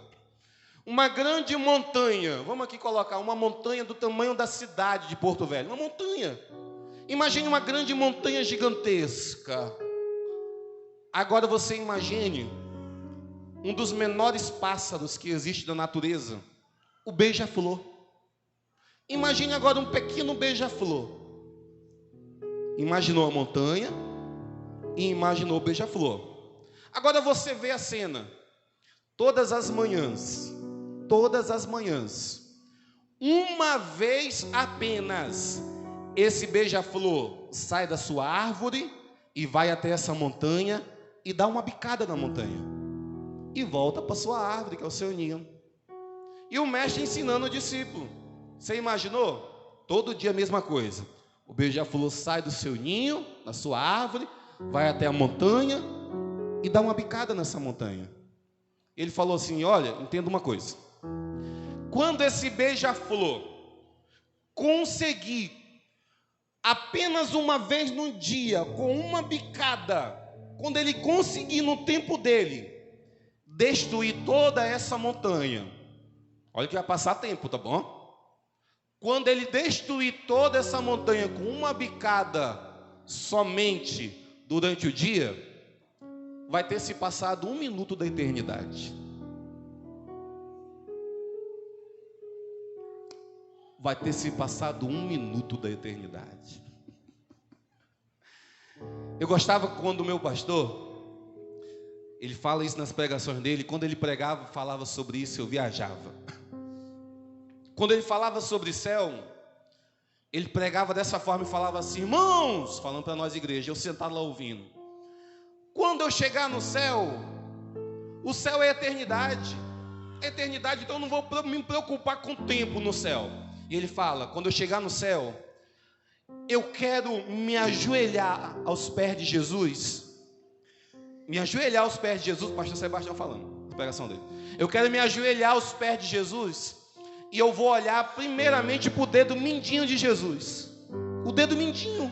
Uma grande montanha, vamos aqui colocar uma montanha do tamanho da cidade de Porto Velho. Uma montanha. Imagine uma grande montanha gigantesca. Agora você imagine um dos menores pássaros que existe na natureza, o beija-flor. Imagine agora um pequeno beija-flor. Imaginou a montanha e imaginou o beija-flor. Agora você vê a cena. Todas as manhãs, uma vez apenas, esse beija-flor sai da sua árvore e vai até essa montanha e dá uma bicada na montanha e volta para sua árvore, que é o seu ninho. E o mestre ensinando o discípulo. Você imaginou? Todo dia a mesma coisa. O beija-flor sai do seu ninho, da sua árvore, vai até a montanha e dá uma bicada nessa montanha. Ele falou assim: olha, entenda uma coisa. Quando esse beija-flor conseguir apenas uma vez no dia, com uma bicada, quando ele conseguir no tempo dele destruir toda essa montanha, olha que vai passar tempo, tá bom? Quando ele destruir toda essa montanha com uma bicada somente durante o dia, vai ter se passado 1 minuto da eternidade. Vai ter se passado 1 minuto da eternidade. Eu gostava quando o meu pastor, ele fala isso nas pregações dele. Quando ele pregava, falava sobre isso, eu viajava. Quando ele falava sobre céu, ele pregava dessa forma e falava assim: irmãos, falando para nós igreja, eu sentado lá ouvindo, quando eu chegar no céu, o céu é eternidade. Eternidade, então eu não vou me preocupar com o tempo no céu. E ele fala: quando eu chegar no céu, eu quero me ajoelhar aos pés de Jesus. Me ajoelhar aos pés de Jesus. O pastor Sebastião falando, a pregação dele. Eu quero me ajoelhar aos pés de Jesus. E eu vou olhar primeiramente para o dedo mindinho de Jesus. O dedo mindinho.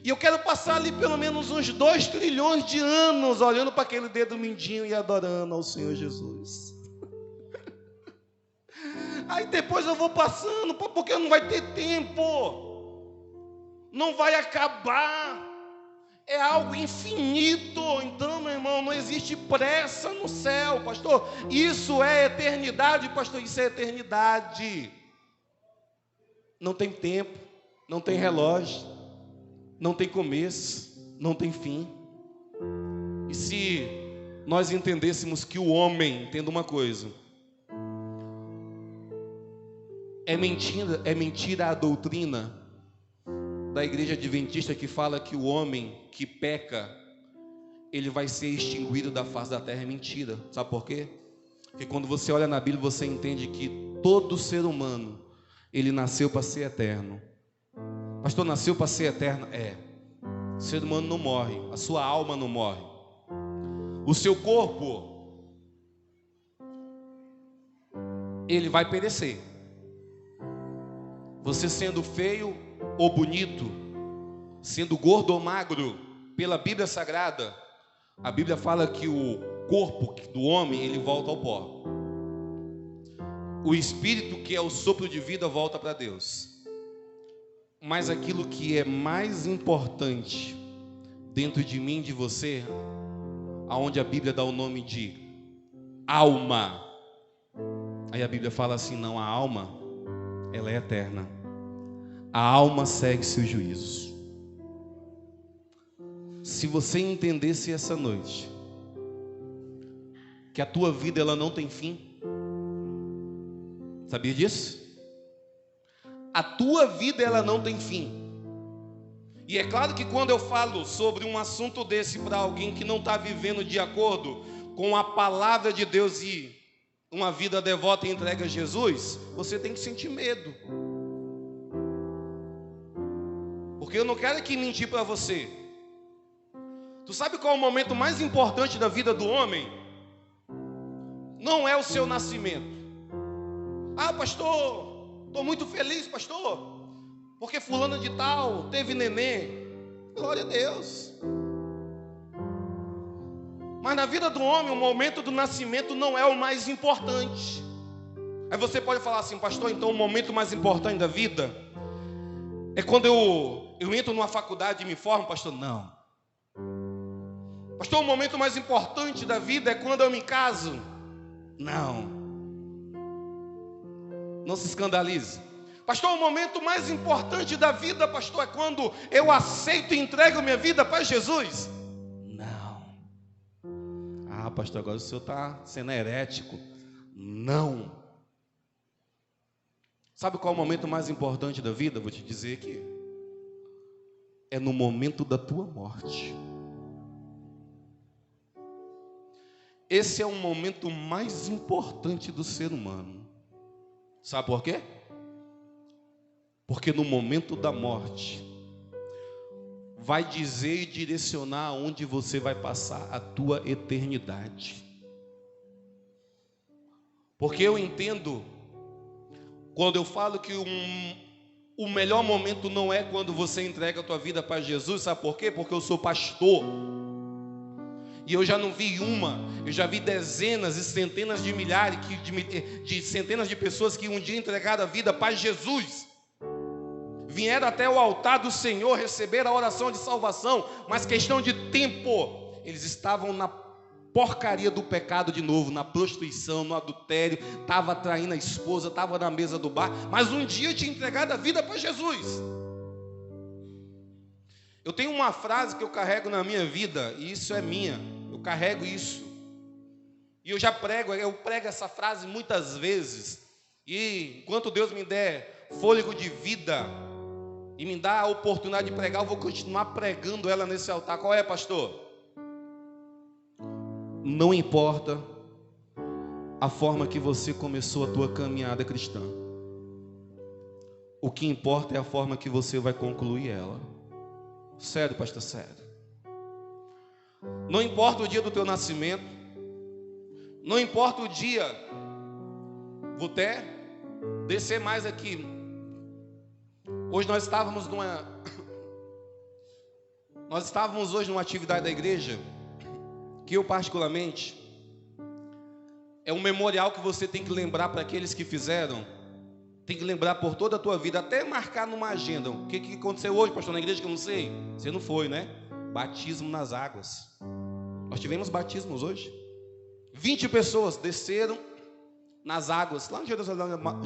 E eu quero passar ali pelo menos uns 2 trilhões de anos olhando para aquele dedo mindinho e adorando ao Senhor Jesus. Aí depois eu vou passando, porque não vai ter tempo, não vai acabar, é algo infinito. Então, meu irmão, não existe pressa no céu, pastor. Isso é eternidade, pastor, isso é eternidade. Não tem tempo, não tem relógio, não tem começo, não tem fim. E se nós entendêssemos que o homem, entenda uma coisa, é mentira a doutrina da igreja adventista que fala que o homem que peca, ele vai ser extinguido da face da terra. É mentira. Sabe por quê? Porque quando você olha na Bíblia, você entende que todo ser humano, ele nasceu para ser eterno. Pastor, nasceu para ser eterno? É. O ser humano não morre, a sua alma não morre. O seu corpo, ele vai perecer. Você sendo feio ou bonito, sendo gordo ou magro, pela Bíblia Sagrada, a Bíblia fala que o corpo do homem, ele volta ao pó. O espírito, que é o sopro de vida, volta para Deus. Mas aquilo que é mais importante dentro de mim e de você, aonde a Bíblia dá o nome de alma, aí a Bíblia fala assim: não, a alma, ela é eterna. A alma segue seus juízos. Se você entendesse essa noite que a tua vida, ela não tem fim, sabia disso? A tua vida, ela não tem fim. E é claro que quando eu falo sobre um assunto desse para alguém que não está vivendo de acordo com a palavra de Deus e uma vida devota e entregue a Jesus, você tem que sentir medo. Porque eu não quero aqui mentir para você. Tu sabe qual é o momento mais importante da vida do homem? Não é o seu nascimento. Ah, pastor, estou muito feliz, pastor, porque fulano de tal teve neném. Glória a Deus. Mas na vida do homem, o momento do nascimento não é o mais importante. Aí você pode falar assim: pastor, então o momento mais importante da vida é quando eu entro numa faculdade e me formo. Pastor, não. Pastor, o momento mais importante da vida é quando eu me caso. Não. Não se escandalize. Pastor, o momento mais importante da vida, pastor, é quando eu aceito e entrego minha vida para Jesus. Não. Ah, pastor, agora o senhor está sendo herético. Não. Sabe qual é o momento mais importante da vida? Vou te dizer aqui. É no momento da tua morte. Esse é o momento mais importante do ser humano. Sabe por quê? Porque no momento da morte vai dizer e direcionar aonde você vai passar a tua eternidade. Porque eu entendo quando eu falo que o melhor momento não é quando você entrega a tua vida para Jesus. Sabe por quê? Porque eu sou pastor. E eu já não vi eu já vi dezenas e centenas de milhares, de centenas de pessoas que um dia entregaram a vida para Jesus. Vieram até o altar do Senhor receber a oração de salvação, mas questão de tempo, eles estavam na porcaria do pecado de novo, na prostituição, no adultério, estava traindo a esposa, estava na mesa do bar, mas um dia tinha entregado a vida para Jesus. Eu tenho uma frase que eu carrego na minha vida, e isso é minha, eu carrego isso, e eu prego essa frase muitas vezes, e enquanto Deus me der fôlego de vida, e me dá a oportunidade de pregar, eu vou continuar pregando ela nesse altar. Qual é, pastor? Não importa a forma que você começou a tua caminhada cristã, o que importa é a forma que você vai concluir ela. Sério, pastor, sério. Não importa o dia do teu nascimento, não importa o dia. Vou até descer mais aqui. Hoje nós estávamos hoje numa atividade da igreja, que eu particularmente, é um memorial que você tem que lembrar para aqueles que fizeram, tem que lembrar por toda a tua vida, até marcar numa agenda. O que aconteceu hoje, pastor, na igreja que eu não sei? Você não foi, né? Batismo nas águas. Nós tivemos batismos hoje. 20 pessoas desceram nas águas, lá em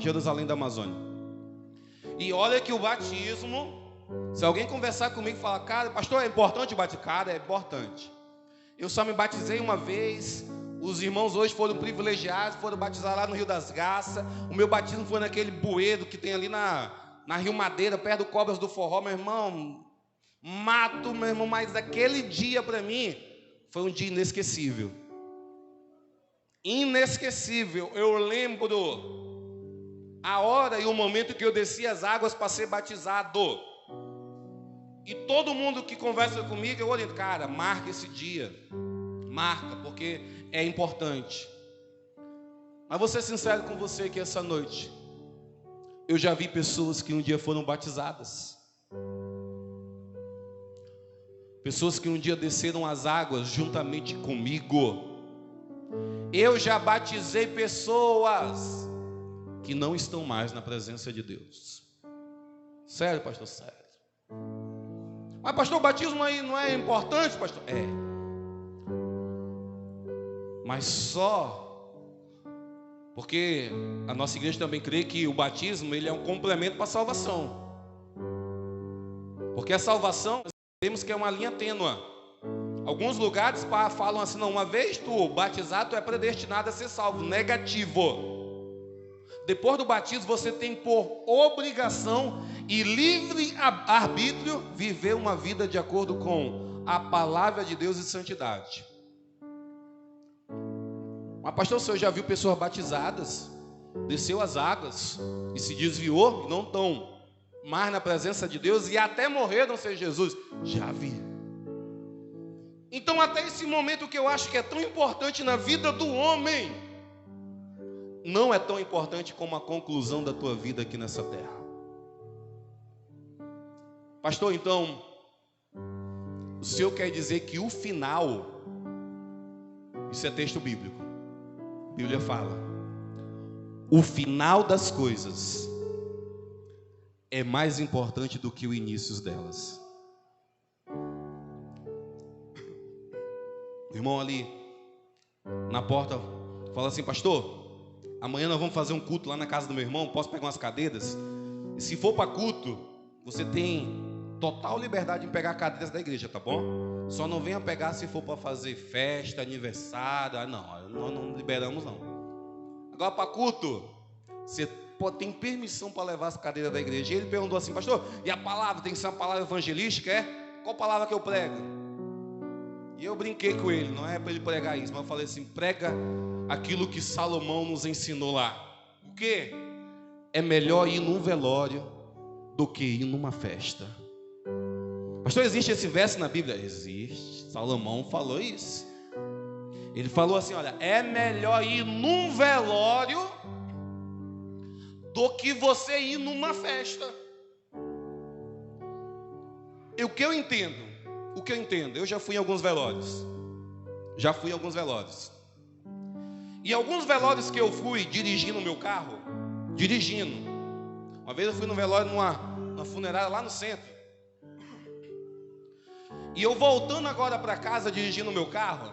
Jerusalém da Amazônia. E olha que o batismo, se alguém conversar comigo e falar, cara, pastor, é importante o batismo? Cara, é importante. Eu só me batizei uma vez. Os irmãos hoje foram privilegiados, foram batizados lá no Rio das Garças. O meu batismo foi naquele bueiro que tem ali na Rio Madeira, perto do Cobras do Forró. Meu irmão, mato, meu irmão, mas aquele dia para mim foi um dia inesquecível. Inesquecível. Eu lembro a hora e o momento que eu desci as águas para ser batizado. E todo mundo que conversa comigo, eu oriento, cara, marca esse dia. Marca, porque é importante. Mas vou ser sincero com você que essa noite eu já vi pessoas que um dia foram batizadas. Pessoas que um dia desceram as águas juntamente comigo. Eu já batizei pessoas que não estão mais na presença de Deus. Sério, pastor, sério. Mas pastor, o batismo aí não é importante, pastor? É. Mas só porque a nossa igreja também crê que o batismo ele é um complemento para a salvação. Porque a salvação, nós sabemos que é uma linha tênue. Alguns lugares falam assim, não, uma vez tu batizado, tu é predestinado a ser salvo. Negativo. Depois do batismo, você tem por obrigação e livre arbítrio viver uma vida de acordo com a palavra de Deus e santidade. Mas pastor, o senhor já viu pessoas batizadas, desceu as águas e se desviou, e não estão mais na presença de Deus e até morreram sem Jesus? Já vi. Então até esse momento que eu acho que é tão importante na vida do homem, não é tão importante como a conclusão da tua vida aqui nessa terra. Pastor, então, o senhor quer dizer que o final, isso é texto bíblico, a Bíblia fala, o final das coisas é mais importante do que o início delas. O irmão ali na porta fala assim, pastor, amanhã nós vamos fazer um culto lá na casa do meu irmão, posso pegar umas cadeiras? E se for para culto, você tem total liberdade em pegar cadeiras da igreja, tá bom? Só não venha pegar se for para fazer festa, aniversário. Nós não liberamos não. Agora para culto, você tem permissão para levar as cadeiras da igreja. E ele perguntou assim, pastor, e a palavra tem que ser uma palavra evangelística, é? Qual palavra que eu prego? E eu brinquei com ele, não é para ele pregar isso, mas eu falei assim, prega aquilo que Salomão nos ensinou lá. O quê? É melhor ir num velório do que ir numa festa. Pastor, existe esse verso na Bíblia? Existe. Salomão falou isso. Ele falou assim, olha, é melhor ir num velório do que você ir numa festa. O que eu entendo, eu já fui em alguns velórios. E alguns velórios que eu fui dirigindo o meu carro, uma vez eu fui no velório numa funerária lá no centro. E eu voltando agora para casa dirigindo o meu carro,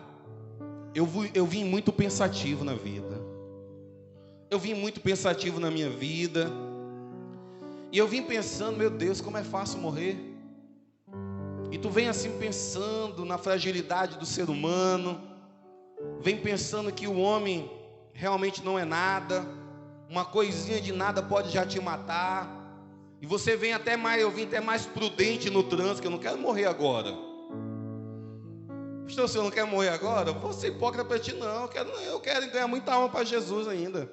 eu vim muito pensativo na vida. Eu vim muito pensativo na minha vida. E eu vim pensando, meu Deus, como é fácil morrer. E tu vem assim pensando na fragilidade do ser humano. Vem pensando que o homem realmente não é nada. Uma coisinha de nada pode já te matar. E você vem até mais, eu vim até mais prudente no trânsito, que eu não quero morrer agora. Pastor, se eu não quero morrer agora, vou ser hipócrita para ti, não. Eu quero ganhar muita alma para Jesus ainda.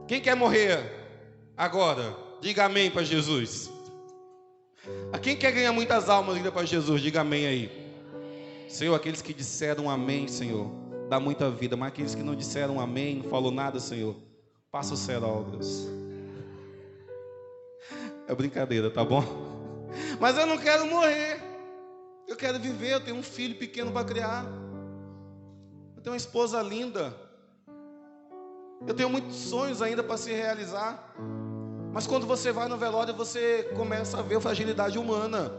Quem quer morrer agora? Diga amém para Jesus. A quem quer ganhar muitas almas ainda para Jesus? Diga amém aí. Senhor, aqueles que disseram amém, Senhor, dá muita vida. Mas aqueles que não disseram amém, não falou nada, Senhor, passa o cerol, Deus. É brincadeira, tá bom? Mas eu não quero morrer. Eu quero viver, eu tenho um filho pequeno para criar. Eu tenho uma esposa linda. Eu tenho muitos sonhos ainda para se realizar. Mas quando você vai no velório, você começa a ver a fragilidade humana.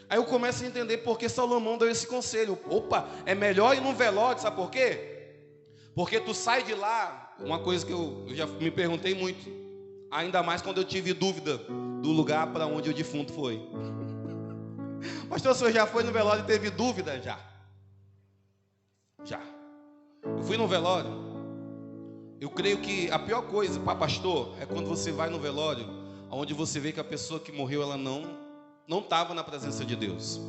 Aí eu começo a entender porque Salomão deu esse conselho. Opa, é melhor ir no velório, sabe por quê? Porque tu sai de lá, uma coisa que eu já me perguntei muito, ainda mais quando eu tive dúvida do lugar para onde o defunto foi. Pastor, o senhor já foi no velório e teve dúvida? Já. Eu fui no velório. Eu creio que a pior coisa para pastor é quando você vai no velório, onde você vê que a pessoa que morreu, ela não estava na presença de Deus.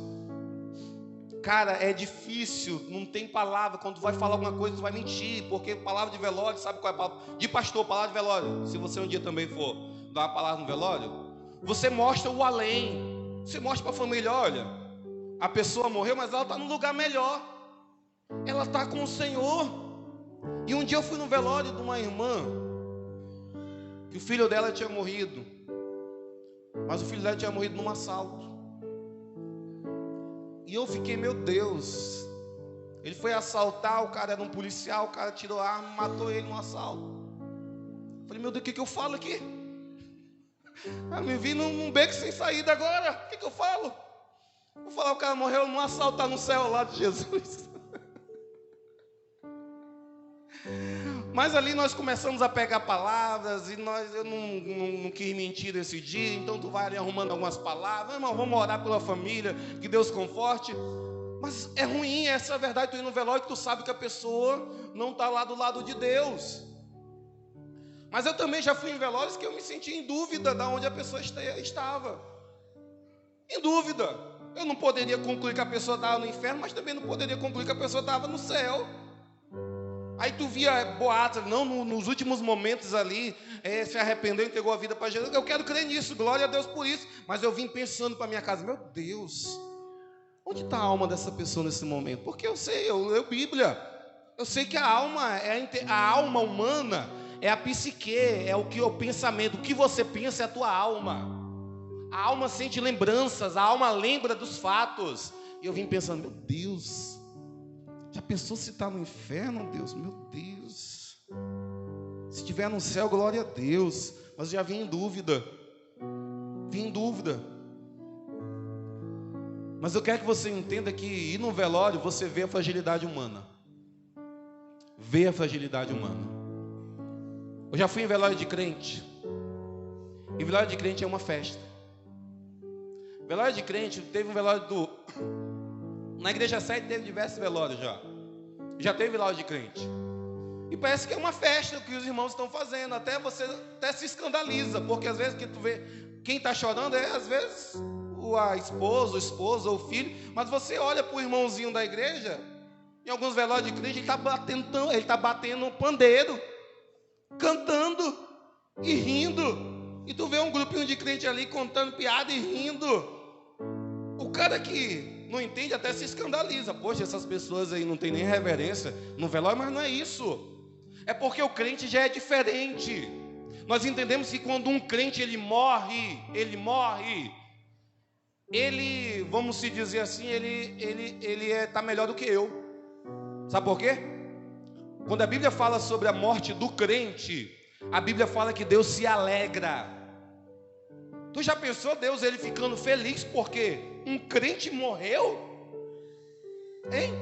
Cara, é difícil, não tem palavra. Quando tu vai falar alguma coisa, tu vai mentir, porque palavra de velório, sabe qual é a palavra? De pastor, palavra de velório. Se você um dia também for dar uma palavra no velório, você mostra o além. Você mostra para a família, olha, a pessoa morreu, mas ela está num lugar melhor. Ela está com o Senhor. E um dia eu fui no velório de uma irmã, que o filho dela tinha morrido. Mas o filho dela tinha morrido num assalto. E eu fiquei, meu Deus, ele foi assaltar, o cara era um policial, o cara tirou a arma, matou ele num assalto. Falei, meu Deus, o que eu falo aqui? Eu me vi num beco sem saída agora, o que eu falo? Vou falar, o cara morreu num assalto, está no céu ao lado de Jesus. Mas ali nós começamos a pegar palavras, e eu não quis mentir esse dia, então tu vai ali arrumando algumas palavras, irmão, vamos orar pela família, que Deus conforte. Mas é ruim, essa é a verdade, tu ir no velório que tu sabe que a pessoa não está lá do lado de Deus. Mas eu também já fui em velórios que eu me senti em dúvida de onde a pessoa estava. Em dúvida. Eu não poderia concluir que a pessoa estava no inferno, mas também não poderia concluir que a pessoa estava no céu. Aí tu via boatos, não, nos últimos momentos ali, se arrependeu, entregou a vida para Jesus. Eu quero crer nisso, glória a Deus por isso. Mas eu vim pensando para minha casa, meu Deus, onde está a alma dessa pessoa nesse momento? Porque eu sei, eu leio Bíblia. Eu sei que a alma humana é a psique, é o pensamento. O que você pensa é a tua alma. A alma sente lembranças, a alma lembra dos fatos. E eu vim pensando, meu Deus, já pensou se está no inferno, Deus? Meu Deus. Se estiver no céu, glória a Deus. Mas já vim em dúvida. Mas eu quero que você entenda que ir no velório, você vê a fragilidade humana. Eu já fui em velório de crente. E velório de crente é uma festa. Velório de crente, teve um velório na igreja 7 teve diversos velórios já teve velório de crente, e parece que é uma festa que os irmãos estão fazendo, até você se escandaliza, porque às vezes que tu vê, quem está chorando é às vezes a esposa, o esposo ou o filho, mas você olha para o irmãozinho da igreja, em alguns velórios de crente, ele está batendo pandeiro, cantando e rindo, e tu vê um grupinho de crente ali contando piada e rindo. O cara que não entende até se escandaliza. Poxa, essas pessoas aí não tem nem reverência no velório, mas não é isso. É porque o crente já é diferente. Nós entendemos que quando um crente ele morre, vamos se dizer assim, ele está melhor do que eu. Sabe por quê? Quando a Bíblia fala sobre a morte do crente, a Bíblia fala que Deus se alegra. Tu já pensou Deus ele ficando feliz porque um crente morreu? Hein?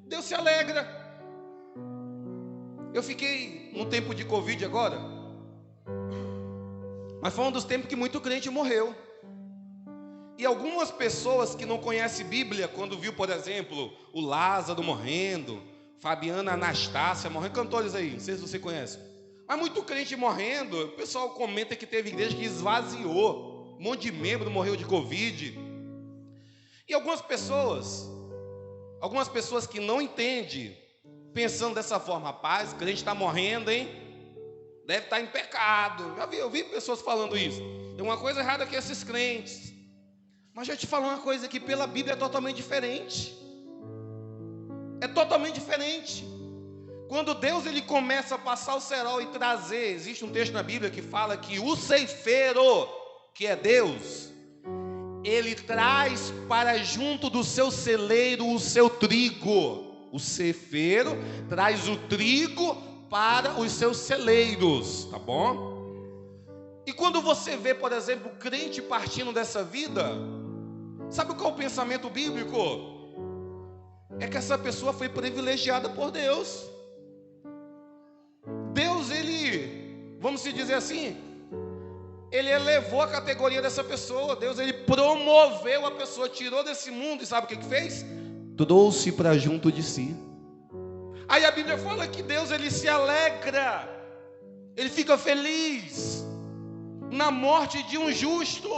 Deus se alegra. Eu fiquei no tempo de Covid agora, mas foi um dos tempos que muito crente morreu. E algumas pessoas que não conhecem Bíblia, quando viu, por exemplo, o Lázaro morrendo, Fabiana Anastácia morrendo, cantores aí, não sei se você conhece. Mas muito crente morrendo, o pessoal comenta que teve igreja que esvaziou, um monte de membro morreu de Covid. E algumas pessoas que não entendem, pensando dessa forma, rapaz, o crente está morrendo, hein? Deve estar em pecado. Eu vi pessoas falando isso. Tem uma coisa errada com esses crentes. Mas deixa eu te falar uma coisa que pela Bíblia é totalmente diferente. É totalmente diferente. Quando Deus ele começa a passar o cerol e trazer, existe um texto na Bíblia que fala que o ceifeiro, que é Deus, ele traz para junto do seu celeiro o seu trigo. O ceifeiro traz o trigo para os seus celeiros, tá bom? E quando você vê, por exemplo, o crente partindo dessa vida, sabe qual é o pensamento bíblico? É que essa pessoa foi privilegiada por Deus. Deus, ele, vamos se dizer assim, ele elevou a categoria dessa pessoa. Deus, ele promoveu a pessoa, tirou desse mundo, e sabe o que fez? Trouxe para junto de si. Aí a Bíblia fala que Deus, ele se alegra, ele fica feliz na morte de um justo.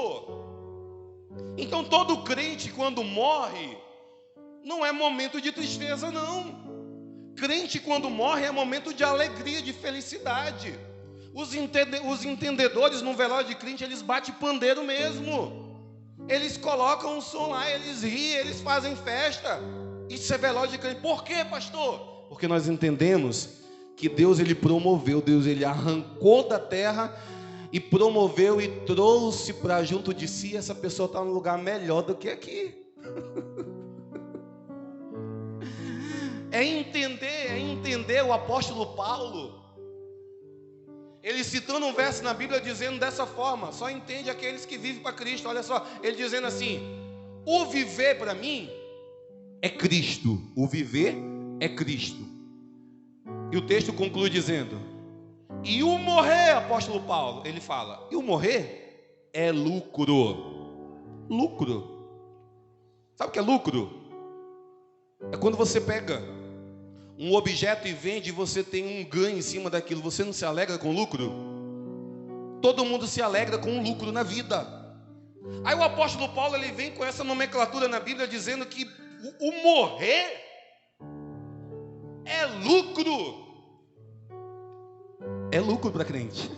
Então todo crente, quando morre, não é momento de tristeza, não. Crente, quando morre, é momento de alegria, de felicidade. Os entendedores no velório de crente, eles batem pandeiro mesmo. Eles colocam um som lá, eles riem, eles fazem festa. Isso é velório de crente. Por quê, pastor? Porque nós entendemos que Deus, ele promoveu, Deus, ele arrancou da terra e promoveu e trouxe para junto de si. Essa pessoa está num lugar melhor do que aqui. É entender o apóstolo Paulo. Ele citando um verso na Bíblia dizendo dessa forma: só entende aqueles que vivem para Cristo. Olha só, ele dizendo assim: o viver para mim é Cristo. O viver é Cristo. E o texto conclui dizendo: e o morrer, apóstolo Paulo, ele fala, e o morrer é lucro. Lucro. Sabe o que é lucro? É quando você pega um objeto e vende, você tem um ganho em cima daquilo. Você não se alegra com lucro? Todo mundo se alegra com o lucro na vida. Aí o apóstolo Paulo, ele vem com essa nomenclatura na Bíblia dizendo que o morrer é lucro. É lucro para crente.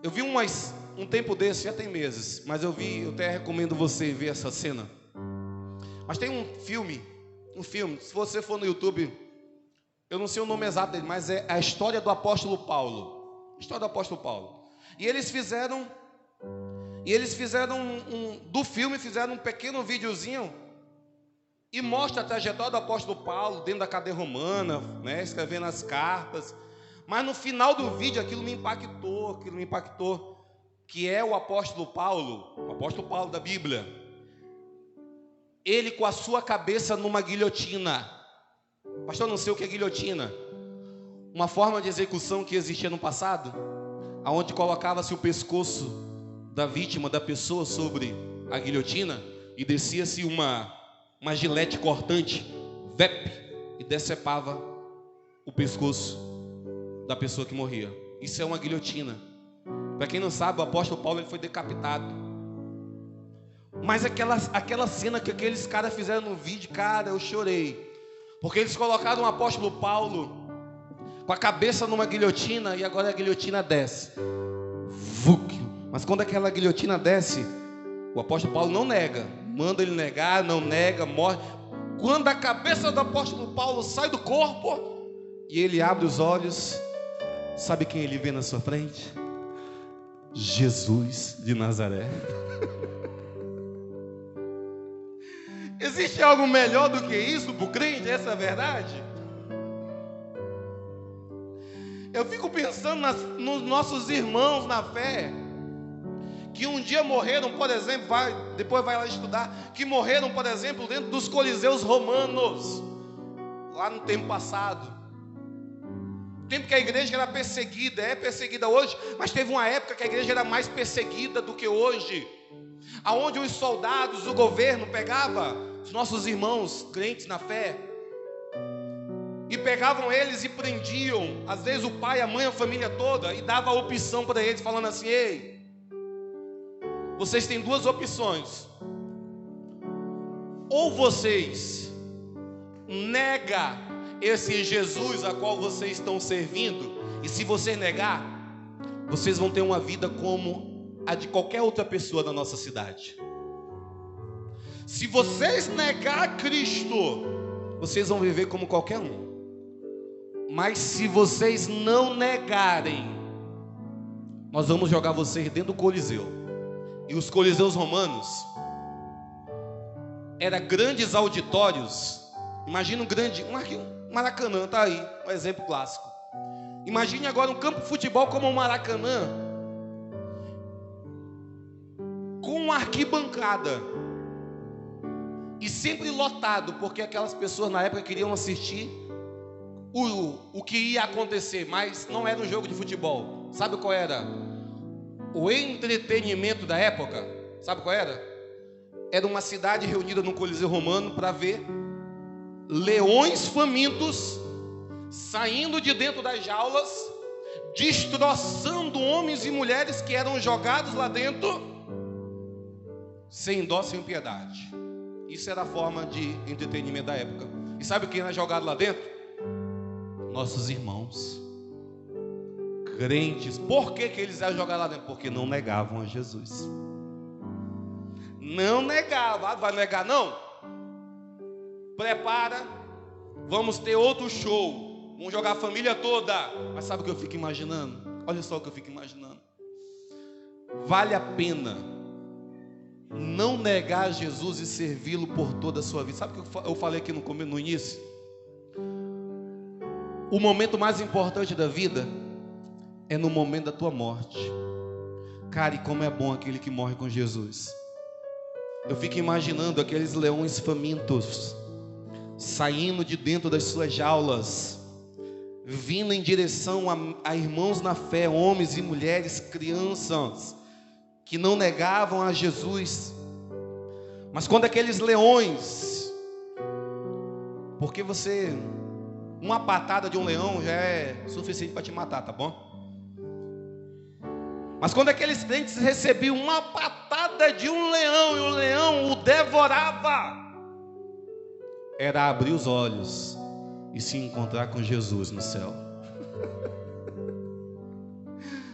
Eu vi um tempo desse, já tem meses, mas eu até recomendo você ver essa cena. Mas tem um filme, se você for no YouTube, eu não sei o nome exato dele, mas é a história do apóstolo Paulo. História do apóstolo Paulo. E eles fizeram do filme, fizeram um pequeno videozinho e mostra a trajetória do apóstolo Paulo dentro da cadeia romana, né, escrevendo as cartas. Mas no final do vídeo aquilo me impactou, que é o apóstolo Paulo da Bíblia. Ele com a sua cabeça numa guilhotina. Pastor, não sei o que é guilhotina. Uma forma de execução que existia no passado, aonde colocava-se o pescoço da vítima, da pessoa, sobre a guilhotina, e descia-se uma gilete cortante, e decepava o pescoço da pessoa que morria. Isso é uma guilhotina. Para quem não sabe, o apóstolo Paulo, ele foi decapitado. Mas aquela cena que aqueles caras fizeram no vídeo, cara, eu chorei. Porque eles colocaram o apóstolo Paulo com a cabeça numa guilhotina, e agora a guilhotina desce. Mas quando aquela guilhotina desce, o apóstolo Paulo não nega. Manda ele negar, não nega, morre. Quando a cabeça do apóstolo Paulo sai do corpo e ele abre os olhos, sabe quem ele vê na sua frente? Jesus de Nazaré. Existe algo melhor do que isso para o crente? Essa é a verdade. Eu fico pensando nos nossos irmãos na fé, que um dia morreram, por exemplo, depois vai lá estudar, que morreram, por exemplo, dentro dos coliseus romanos, lá no tempo passado. Tempo que a igreja era perseguida, é perseguida hoje, mas teve uma época que a igreja era mais perseguida do que hoje, aonde os soldados, o governo pegava os nossos irmãos crentes na fé e pegavam eles e prendiam, às vezes o pai, a mãe, a família toda, e dava a opção para eles, falando assim: ei, vocês têm duas opções, ou vocês negam esse Jesus a qual vocês estão servindo, e se vocês negar, vocês vão ter uma vida como a de qualquer outra pessoa da nossa cidade. Se vocês negar Cristo, vocês vão viver como qualquer um. Mas se vocês não negarem, nós vamos jogar vocês dentro do Coliseu. E os coliseus romanos eram grandes auditórios. Imagina Maracanã, tá aí, um exemplo clássico. Imagine agora um campo de futebol como o Maracanã, com uma arquibancada, e sempre lotado, porque aquelas pessoas na época queriam assistir o que ia acontecer, mas não era um jogo de futebol. Sabe qual era o entretenimento da época? Sabe qual era? Era uma cidade reunida no Coliseu Romano para ver leões famintos saindo de dentro das jaulas, destroçando homens e mulheres que eram jogados lá dentro, sem dó, sem piedade. Isso era a forma de entretenimento da época. E sabe quem era jogado lá dentro? Nossos irmãos crentes. Por que eles eram jogados lá dentro? Porque não negavam a Jesus. Não negavam. Ah, vai negar não? Prepara, vamos ter outro show, vamos jogar a família toda. Mas sabe o que eu fico imaginando? Olha só o que eu fico imaginando. Vale a pena não negar Jesus e servi-lo por toda a sua vida. Sabe o que eu falei aqui no início? O momento mais importante da vida é no momento da tua morte. Cara, e como é bom aquele que morre com Jesus. Eu fico imaginando aqueles leões famintos saindo de dentro das suas jaulas, vindo em direção a irmãos na fé, homens e mulheres, crianças, que não negavam a Jesus. Mas quando aqueles leões, porque uma patada de um leão já é suficiente para te matar, tá bom? Mas quando aqueles crentes recebiam uma patada de um leão e o leão o devorava, era abrir os olhos e se encontrar com Jesus no céu.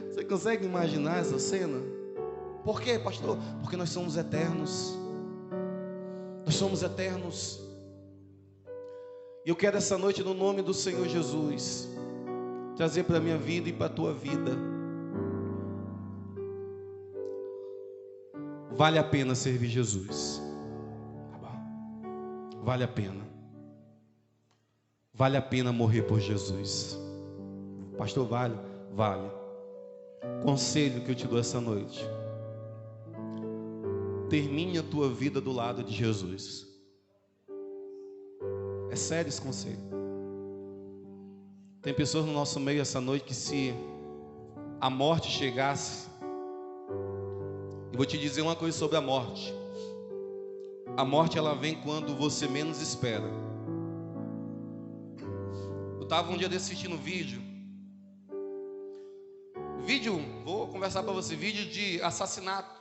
Você consegue imaginar essa cena? Por quê, pastor? Porque nós somos eternos. Nós somos eternos. E eu quero essa noite, no nome do Senhor Jesus, trazer para a minha vida e para a tua vida. Vale a pena servir Jesus. Vale a pena. Vale a pena morrer por Jesus. Pastor, vale? Vale. Conselho que eu te dou essa noite: termine a tua vida do lado de Jesus. É sério esse conselho. Tem pessoas no nosso meio essa noite que, se a morte chegasse, eu vou te dizer uma coisa sobre a morte. A morte, ela vem quando você menos espera. Eu estava um dia assistindo vídeo, vou conversar para você, vídeo de assassinato.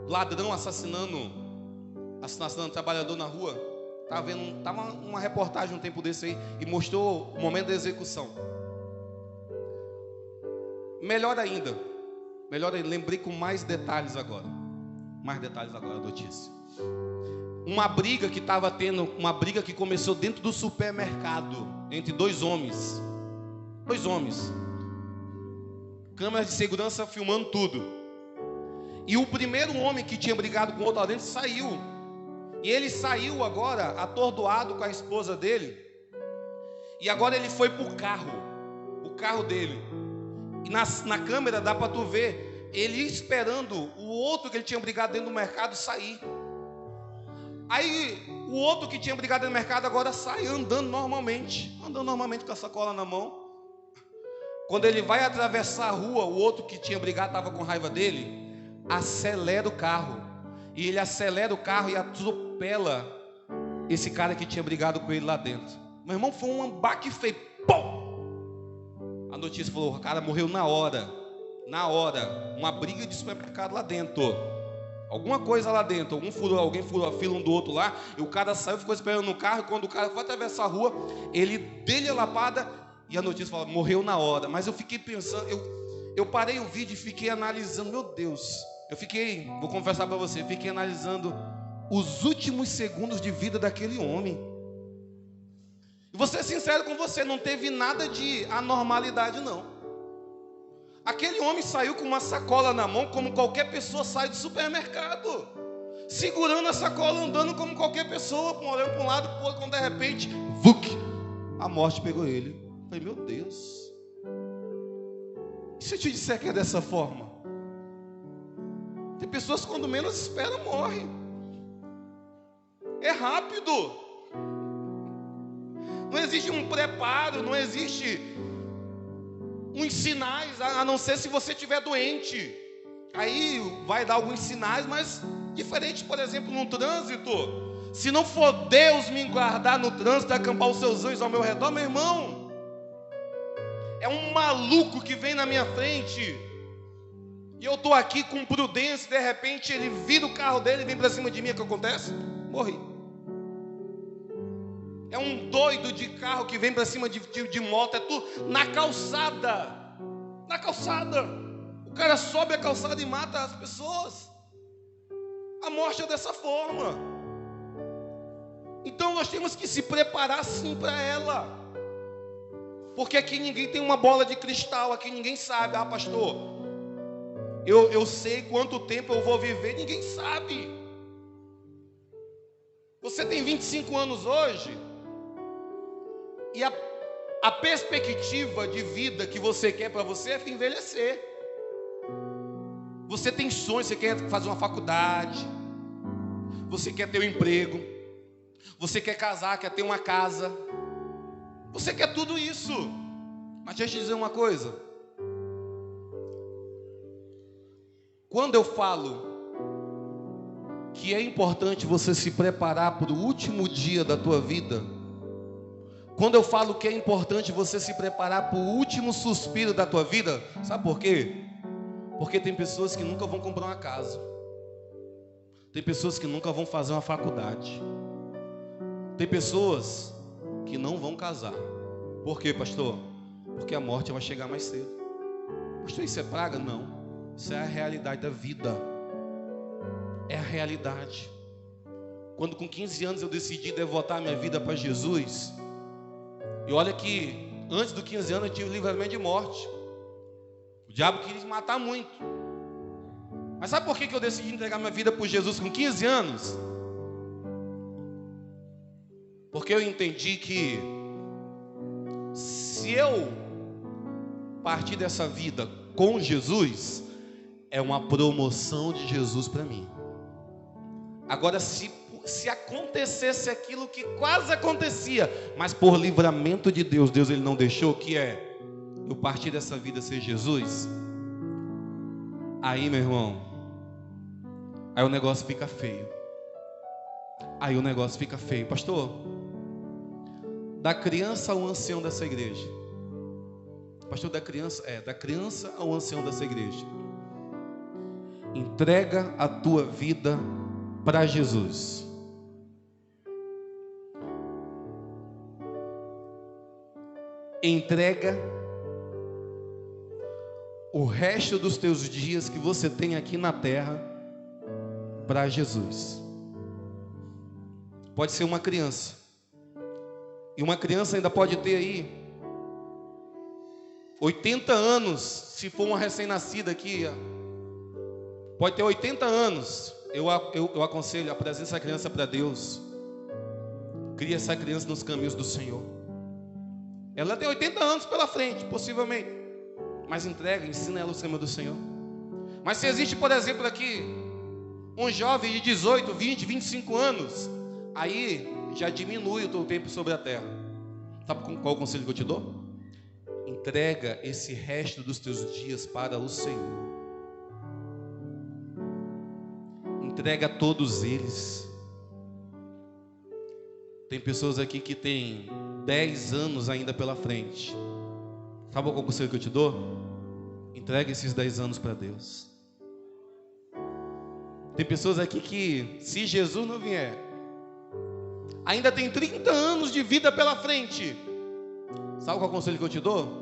Ladrão assassinando trabalhador na rua. Tava uma reportagem um tempo desse aí e mostrou o momento da execução. Melhor ainda, lembrei com mais detalhes agora a notícia. Uma briga que estava tendo, uma briga que começou dentro do supermercado, entre dois homens. Câmeras de segurança filmando tudo. E o primeiro homem que tinha brigado com o outro lá dentro saiu. E ele saiu agora atordoado com a esposa dele. E agora ele foi pro o carro dele. E na câmera dá para tu ver ele esperando o outro que ele tinha brigado dentro do mercado sair. Aí o outro que tinha brigado dentro do mercado agora sai andando normalmente com a sacola na mão. Quando ele vai atravessar a rua, o outro que tinha brigado estava com raiva dele, acelera o carro. E ele acelera o carro e atropela esse cara que tinha brigado com ele lá dentro. Meu irmão, foi um baque feio. Pum! A notícia falou: o cara morreu na hora. Uma briga de supermercado lá dentro. Alguma coisa lá dentro. Alguém furou a fila um do outro lá. E o cara saiu, ficou esperando no carro. E quando o cara foi atravessar a rua, ele deu-lhe a lapada. E a notícia fala: morreu na hora. Mas eu fiquei pensando, eu parei o vídeo e fiquei analisando. Meu Deus, vou confessar para você, fiquei analisando os últimos segundos de vida daquele homem. E vou ser sincero com você, não teve nada de anormalidade não. Aquele homem saiu com uma sacola na mão, como qualquer pessoa sai do supermercado, segurando a sacola, andando como qualquer pessoa, olhando para um lado, quando de repente, vuc, a morte pegou ele. Eu falei, meu Deus. E se eu te disser que é dessa forma? Tem pessoas que quando menos espera, morrem. É rápido. Não existe um preparo, não existe uns sinais, a não ser se você estiver doente. Aí vai dar alguns sinais, mas diferente, por exemplo, no trânsito. Se não for Deus me guardar no trânsito, acampar os seus anjos ao meu redor, meu irmão, é um maluco que vem na minha frente, e eu estou aqui com prudência, de repente ele vira o carro dele e vem para cima de mim, o que acontece? Morri. É um doido de carro que vem para cima de moto, é tudo na calçada. Na calçada. O cara sobe a calçada e mata as pessoas. A morte é dessa forma. Então nós temos que se preparar sim para ela. Porque aqui ninguém tem uma bola de cristal, aqui ninguém sabe. Ah, pastor, eu sei quanto tempo eu vou viver, ninguém sabe. Você tem 25 anos hoje, e a perspectiva de vida que você quer para você é envelhecer. Você tem sonhos, você quer fazer uma faculdade, você quer ter um emprego, você quer casar, quer ter uma casa, você quer tudo isso. Mas deixa eu te dizer uma coisa. Quando eu falo que é importante você se preparar para o último dia da tua vida, quando eu falo que é importante você se preparar para o último suspiro da tua vida, sabe por quê? Porque tem pessoas que nunca vão comprar uma casa, tem pessoas que nunca vão fazer uma faculdade, tem pessoas que não vão casar. Por quê, pastor? Porque a morte vai chegar mais cedo. Pastor, isso é praga? Não, isso é a realidade da vida. É a realidade. Quando com 15 anos eu decidi devotar minha vida para Jesus, e olha que antes dos 15 anos eu tive livramento de morte. O diabo queria me matar muito. Mas sabe por que eu decidi entregar minha vida por Jesus com 15 anos? Porque eu entendi que se eu partir dessa vida com Jesus, é uma promoção de Jesus para mim. Agora, se acontecesse aquilo que quase acontecia, mas por livramento de Deus, ele não deixou, que é eu partir dessa vida ser Jesus, aí, meu irmão, aí o negócio fica feio. Aí o negócio fica feio. Pastor, da criança ao ancião dessa igreja, pastor, da criança ao ancião dessa igreja, entrega a tua vida para Jesus. Entrega o resto dos teus dias que você tem aqui na terra para Jesus. Pode ser uma criança, e uma criança ainda pode ter aí 80 anos, se for uma recém-nascida aqui, pode ter 80 anos. Eu aconselho, apresente essa criança para Deus. Cria essa criança nos caminhos do Senhor. Ela tem 80 anos pela frente, possivelmente, mas entrega, ensina ela o caminho do Senhor. Mas se existe, por exemplo, aqui um jovem de 18, 20, 25 anos, aí já diminui o teu tempo sobre a terra. Sabe qual o conselho que eu te dou? Entrega esse resto dos teus dias para o Senhor. Entrega todos eles. Tem pessoas aqui que têm 10 anos ainda pela frente. Sabe qual conselho que eu te dou? Entrega esses 10 anos para Deus. Tem pessoas aqui que, se Jesus não vier, ainda tem 30 anos de vida pela frente. Sabe qual conselho que eu te dou?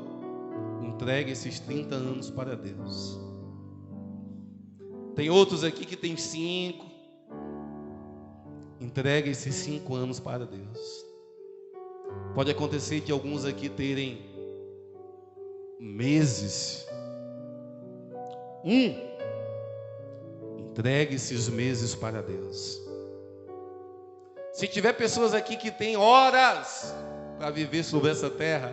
Entrega esses 30 anos para Deus. Tem outros aqui que tem 5. Entrega esses 5 anos para Deus. Pode acontecer de alguns aqui terem meses. Entregue esses meses para Deus. Se tiver pessoas aqui que têm horas, para viver sobre essa terra,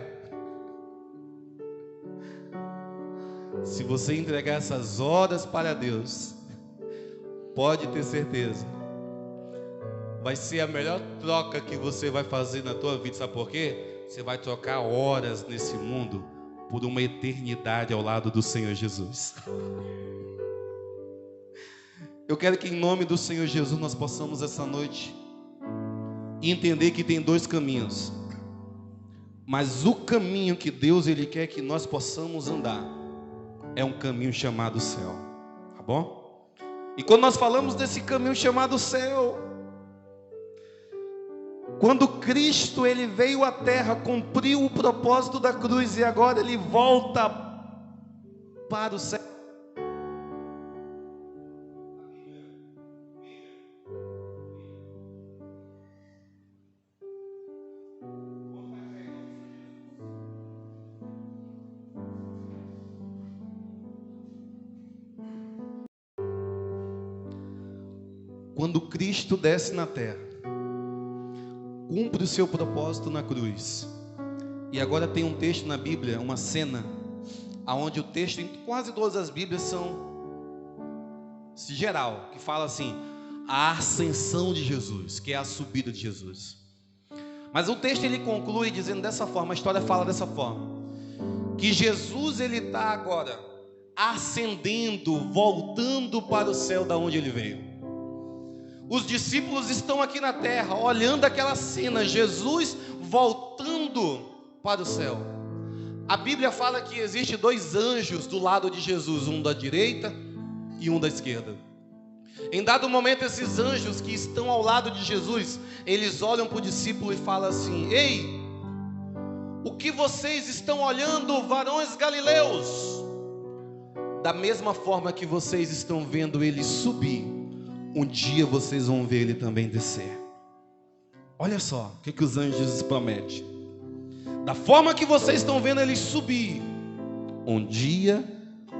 se você entregar essas horas para Deus, pode ter certeza, vai ser a melhor troca que você vai fazer na tua vida. Sabe por quê? Você vai trocar horas nesse mundo por uma eternidade ao lado do Senhor Jesus. Eu quero que em nome do Senhor Jesus nós possamos essa noite entender que tem dois caminhos, mas o caminho que Deus Ele quer que nós possamos andar é um caminho chamado céu, tá bom? E quando nós falamos desse caminho chamado céu, quando Cristo Ele veio à terra, cumpriu o propósito da cruz e agora Ele volta para o céu. Quando Cristo desce na terra, cumpre o seu propósito na cruz. E agora tem um texto na Bíblia, uma cena, onde o texto em quase todas as Bíblias são geral, que fala assim, a ascensão de Jesus, que é a subida de Jesus. Mas o texto ele conclui dizendo dessa forma, a história fala dessa forma, que Jesus ele está agora ascendendo, voltando para o céu da onde ele veio. Os discípulos estão aqui na terra, olhando aquela cena, Jesus voltando para o céu. A Bíblia fala que existe dois anjos do lado de Jesus, um da direita e um da esquerda. Em dado momento, esses anjos que estão ao lado de Jesus, eles olham para o discípulo e falam assim: ei, o que vocês estão olhando, varões galileus? Da mesma forma que vocês estão vendo ele subir, um dia vocês vão ver ele também descer. Olha só o que os anjos prometem. Da forma que vocês estão vendo ele subir, um dia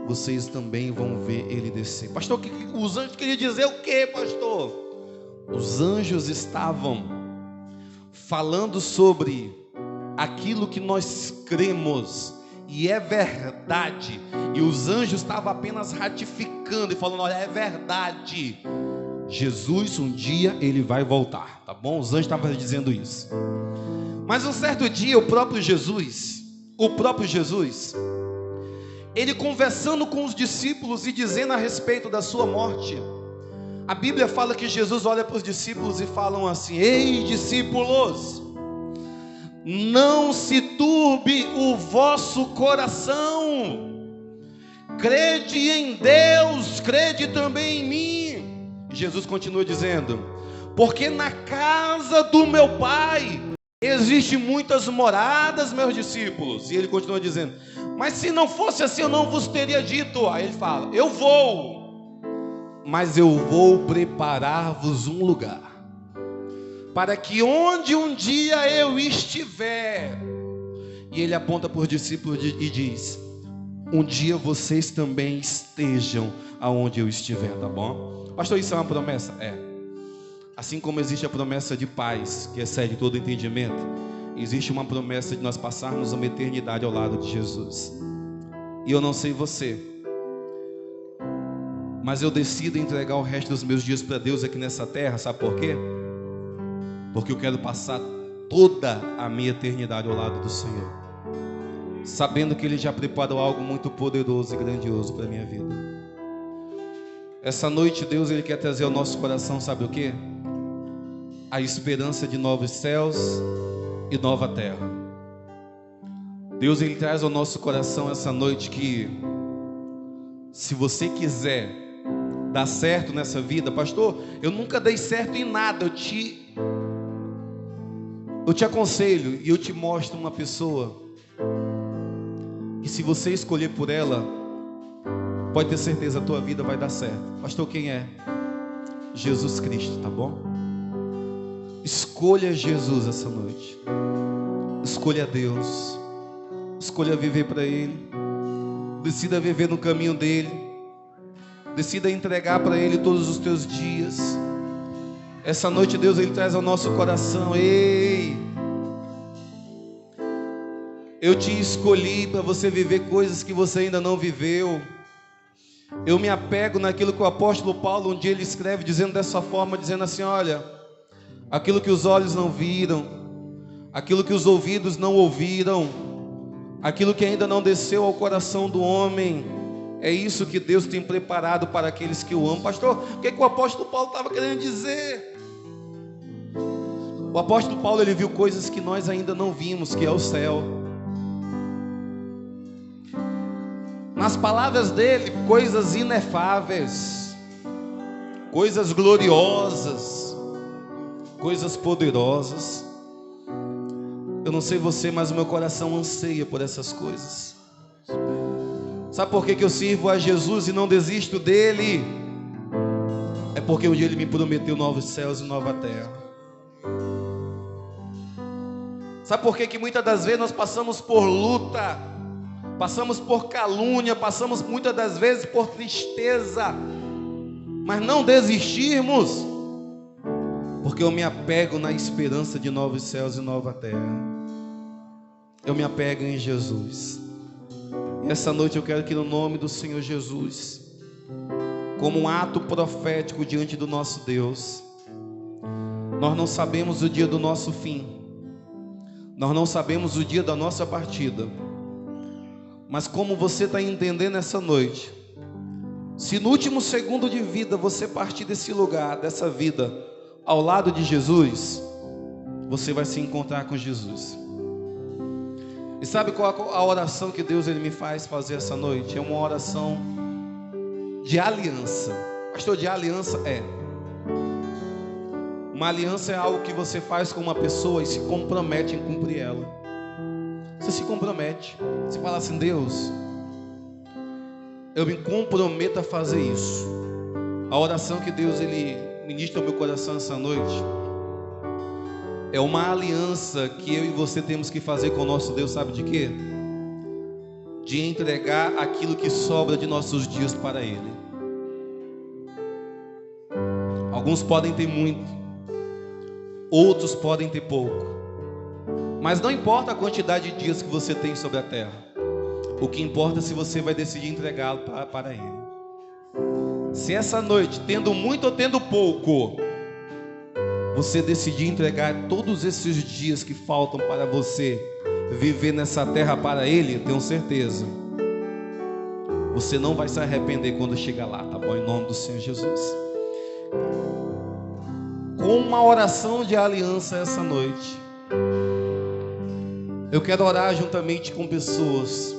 vocês também vão ver ele descer. Pastor, os anjos queriam dizer o que, pastor? Os anjos estavam falando sobre aquilo que nós cremos, e é verdade. E os anjos estavam apenas ratificando e falando: olha, é verdade, Jesus um dia ele vai voltar, tá bom? Os anjos estavam dizendo isso. Mas um certo dia o próprio Jesus, ele conversando com os discípulos e dizendo a respeito da sua morte, a Bíblia fala que Jesus olha para os discípulos e falam assim: ei, discípulos, não se turbe o vosso coração, crede em Deus, crede também em mim. Jesus continua dizendo: porque na casa do meu Pai existem muitas moradas, meus discípulos. E ele continua dizendo: mas se não fosse assim, eu não vos teria dito. Aí ele fala: eu vou, mas eu vou preparar-vos um lugar, para que onde um dia eu estiver. E ele aponta para os discípulos e diz: um dia vocês também estejam aonde eu estiver, tá bom? Pastor, isso é uma promessa? É. Assim como existe a promessa de paz, que excede todo entendimento, existe uma promessa de nós passarmos uma eternidade ao lado de Jesus. E eu não sei você, mas eu decido entregar o resto dos meus dias para Deus aqui nessa terra. Sabe por quê? Porque eu quero passar toda a minha eternidade ao lado do Senhor, sabendo que Ele já preparou algo muito poderoso e grandioso para a minha vida. Essa noite Deus Ele quer trazer ao nosso coração, sabe o que? A esperança de novos céus e nova terra. Deus Ele traz ao nosso coração essa noite que, se você quiser dar certo nessa vida, pastor, eu nunca dei certo em nada, eu te aconselho e eu te mostro uma pessoa que, se você escolher por ela, pode ter certeza, a tua vida vai dar certo. Pastor, quem é? Jesus Cristo, tá bom? Escolha Jesus essa noite. Escolha Deus. Escolha viver para Ele. Decida viver no caminho dEle. Decida entregar para Ele todos os teus dias. Essa noite Deus Ele traz ao nosso coração: ei, Eu te escolhi para você viver coisas que você ainda não viveu. Eu me apego naquilo que o apóstolo Paulo um dia ele escreve dizendo dessa forma, dizendo assim: olha, aquilo que os olhos não viram, aquilo que os ouvidos não ouviram, aquilo que ainda não desceu ao coração do homem, é isso que Deus tem preparado para aqueles que o amam. Pastor, o que o apóstolo Paulo estava querendo dizer? O apóstolo Paulo ele viu coisas que nós ainda não vimos, que é o céu. Nas palavras dele, coisas inefáveis, coisas gloriosas, coisas poderosas. Eu não sei você, mas o meu coração anseia por essas coisas. Sabe por que eu sirvo a Jesus e não desisto dele? É porque um dia ele me prometeu novos céus e nova terra. Sabe por que muitas das vezes nós passamos por luta, passamos por calúnia, passamos muitas das vezes por tristeza, mas não desistirmos? Porque eu me apego na esperança de novos céus e nova terra. Eu me apego em Jesus. E essa noite eu quero que no nome do Senhor Jesus, como um ato profético diante do nosso Deus, nós não sabemos o dia do nosso fim, nós não sabemos o dia da nossa partida, mas como você está entendendo essa noite, se no último segundo de vida você partir desse lugar, dessa vida, ao lado de Jesus, você vai se encontrar com Jesus. E sabe qual a oração que Deus ele me faz fazer essa noite? É uma oração de aliança. Pastor, de aliança é. Uma aliança é algo que você faz com uma pessoa e se compromete em cumprir ela. Você se compromete. Você fala assim: Deus, eu me comprometo a fazer isso. A oração que Deus ele ministra ao meu coração essa noite é uma aliança que eu e você temos que fazer com o nosso Deus, sabe de quê? De entregar aquilo que sobra de nossos dias para Ele. Alguns podem ter muito, outros podem ter pouco, mas não importa a quantidade de dias que você tem sobre a terra. O que importa é se você vai decidir entregá-lo para Ele. Se essa noite, tendo muito ou tendo pouco, você decidir entregar todos esses dias que faltam para você viver nessa terra para Ele, eu tenho certeza, você não vai se arrepender quando chegar lá, tá bom? Em nome do Senhor Jesus. Com uma oração de aliança essa noite, eu quero orar juntamente com pessoas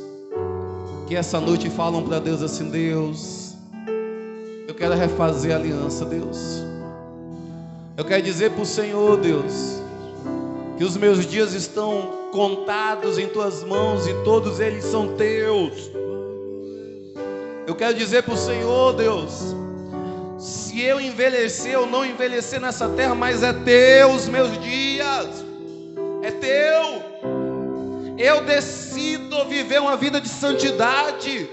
que essa noite falam para Deus assim: Deus, eu quero refazer a aliança, Deus. Eu quero dizer para o Senhor, Deus, que os meus dias estão contados em Tuas mãos e todos eles são Teus. Eu quero dizer para o Senhor, Deus, se eu envelhecer ou não envelhecer nessa terra, mas é Teu os meus dias, é Teu. Eu decido viver uma vida de santidade,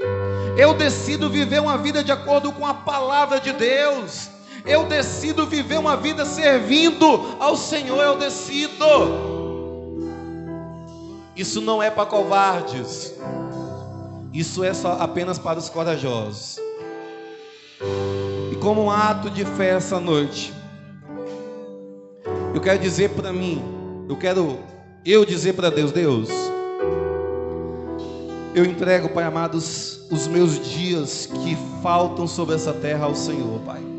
eu decido viver uma vida de acordo com a palavra de Deus. Eu decido viver uma vida servindo ao Senhor, eu decido. Isso não é para covardes, isso é só apenas para os corajosos. E como um ato de fé essa noite, eu quero dizer para mim, eu dizer para Deus: Deus, eu entrego, Pai amados, os meus dias que faltam sobre essa terra ao Senhor, Pai.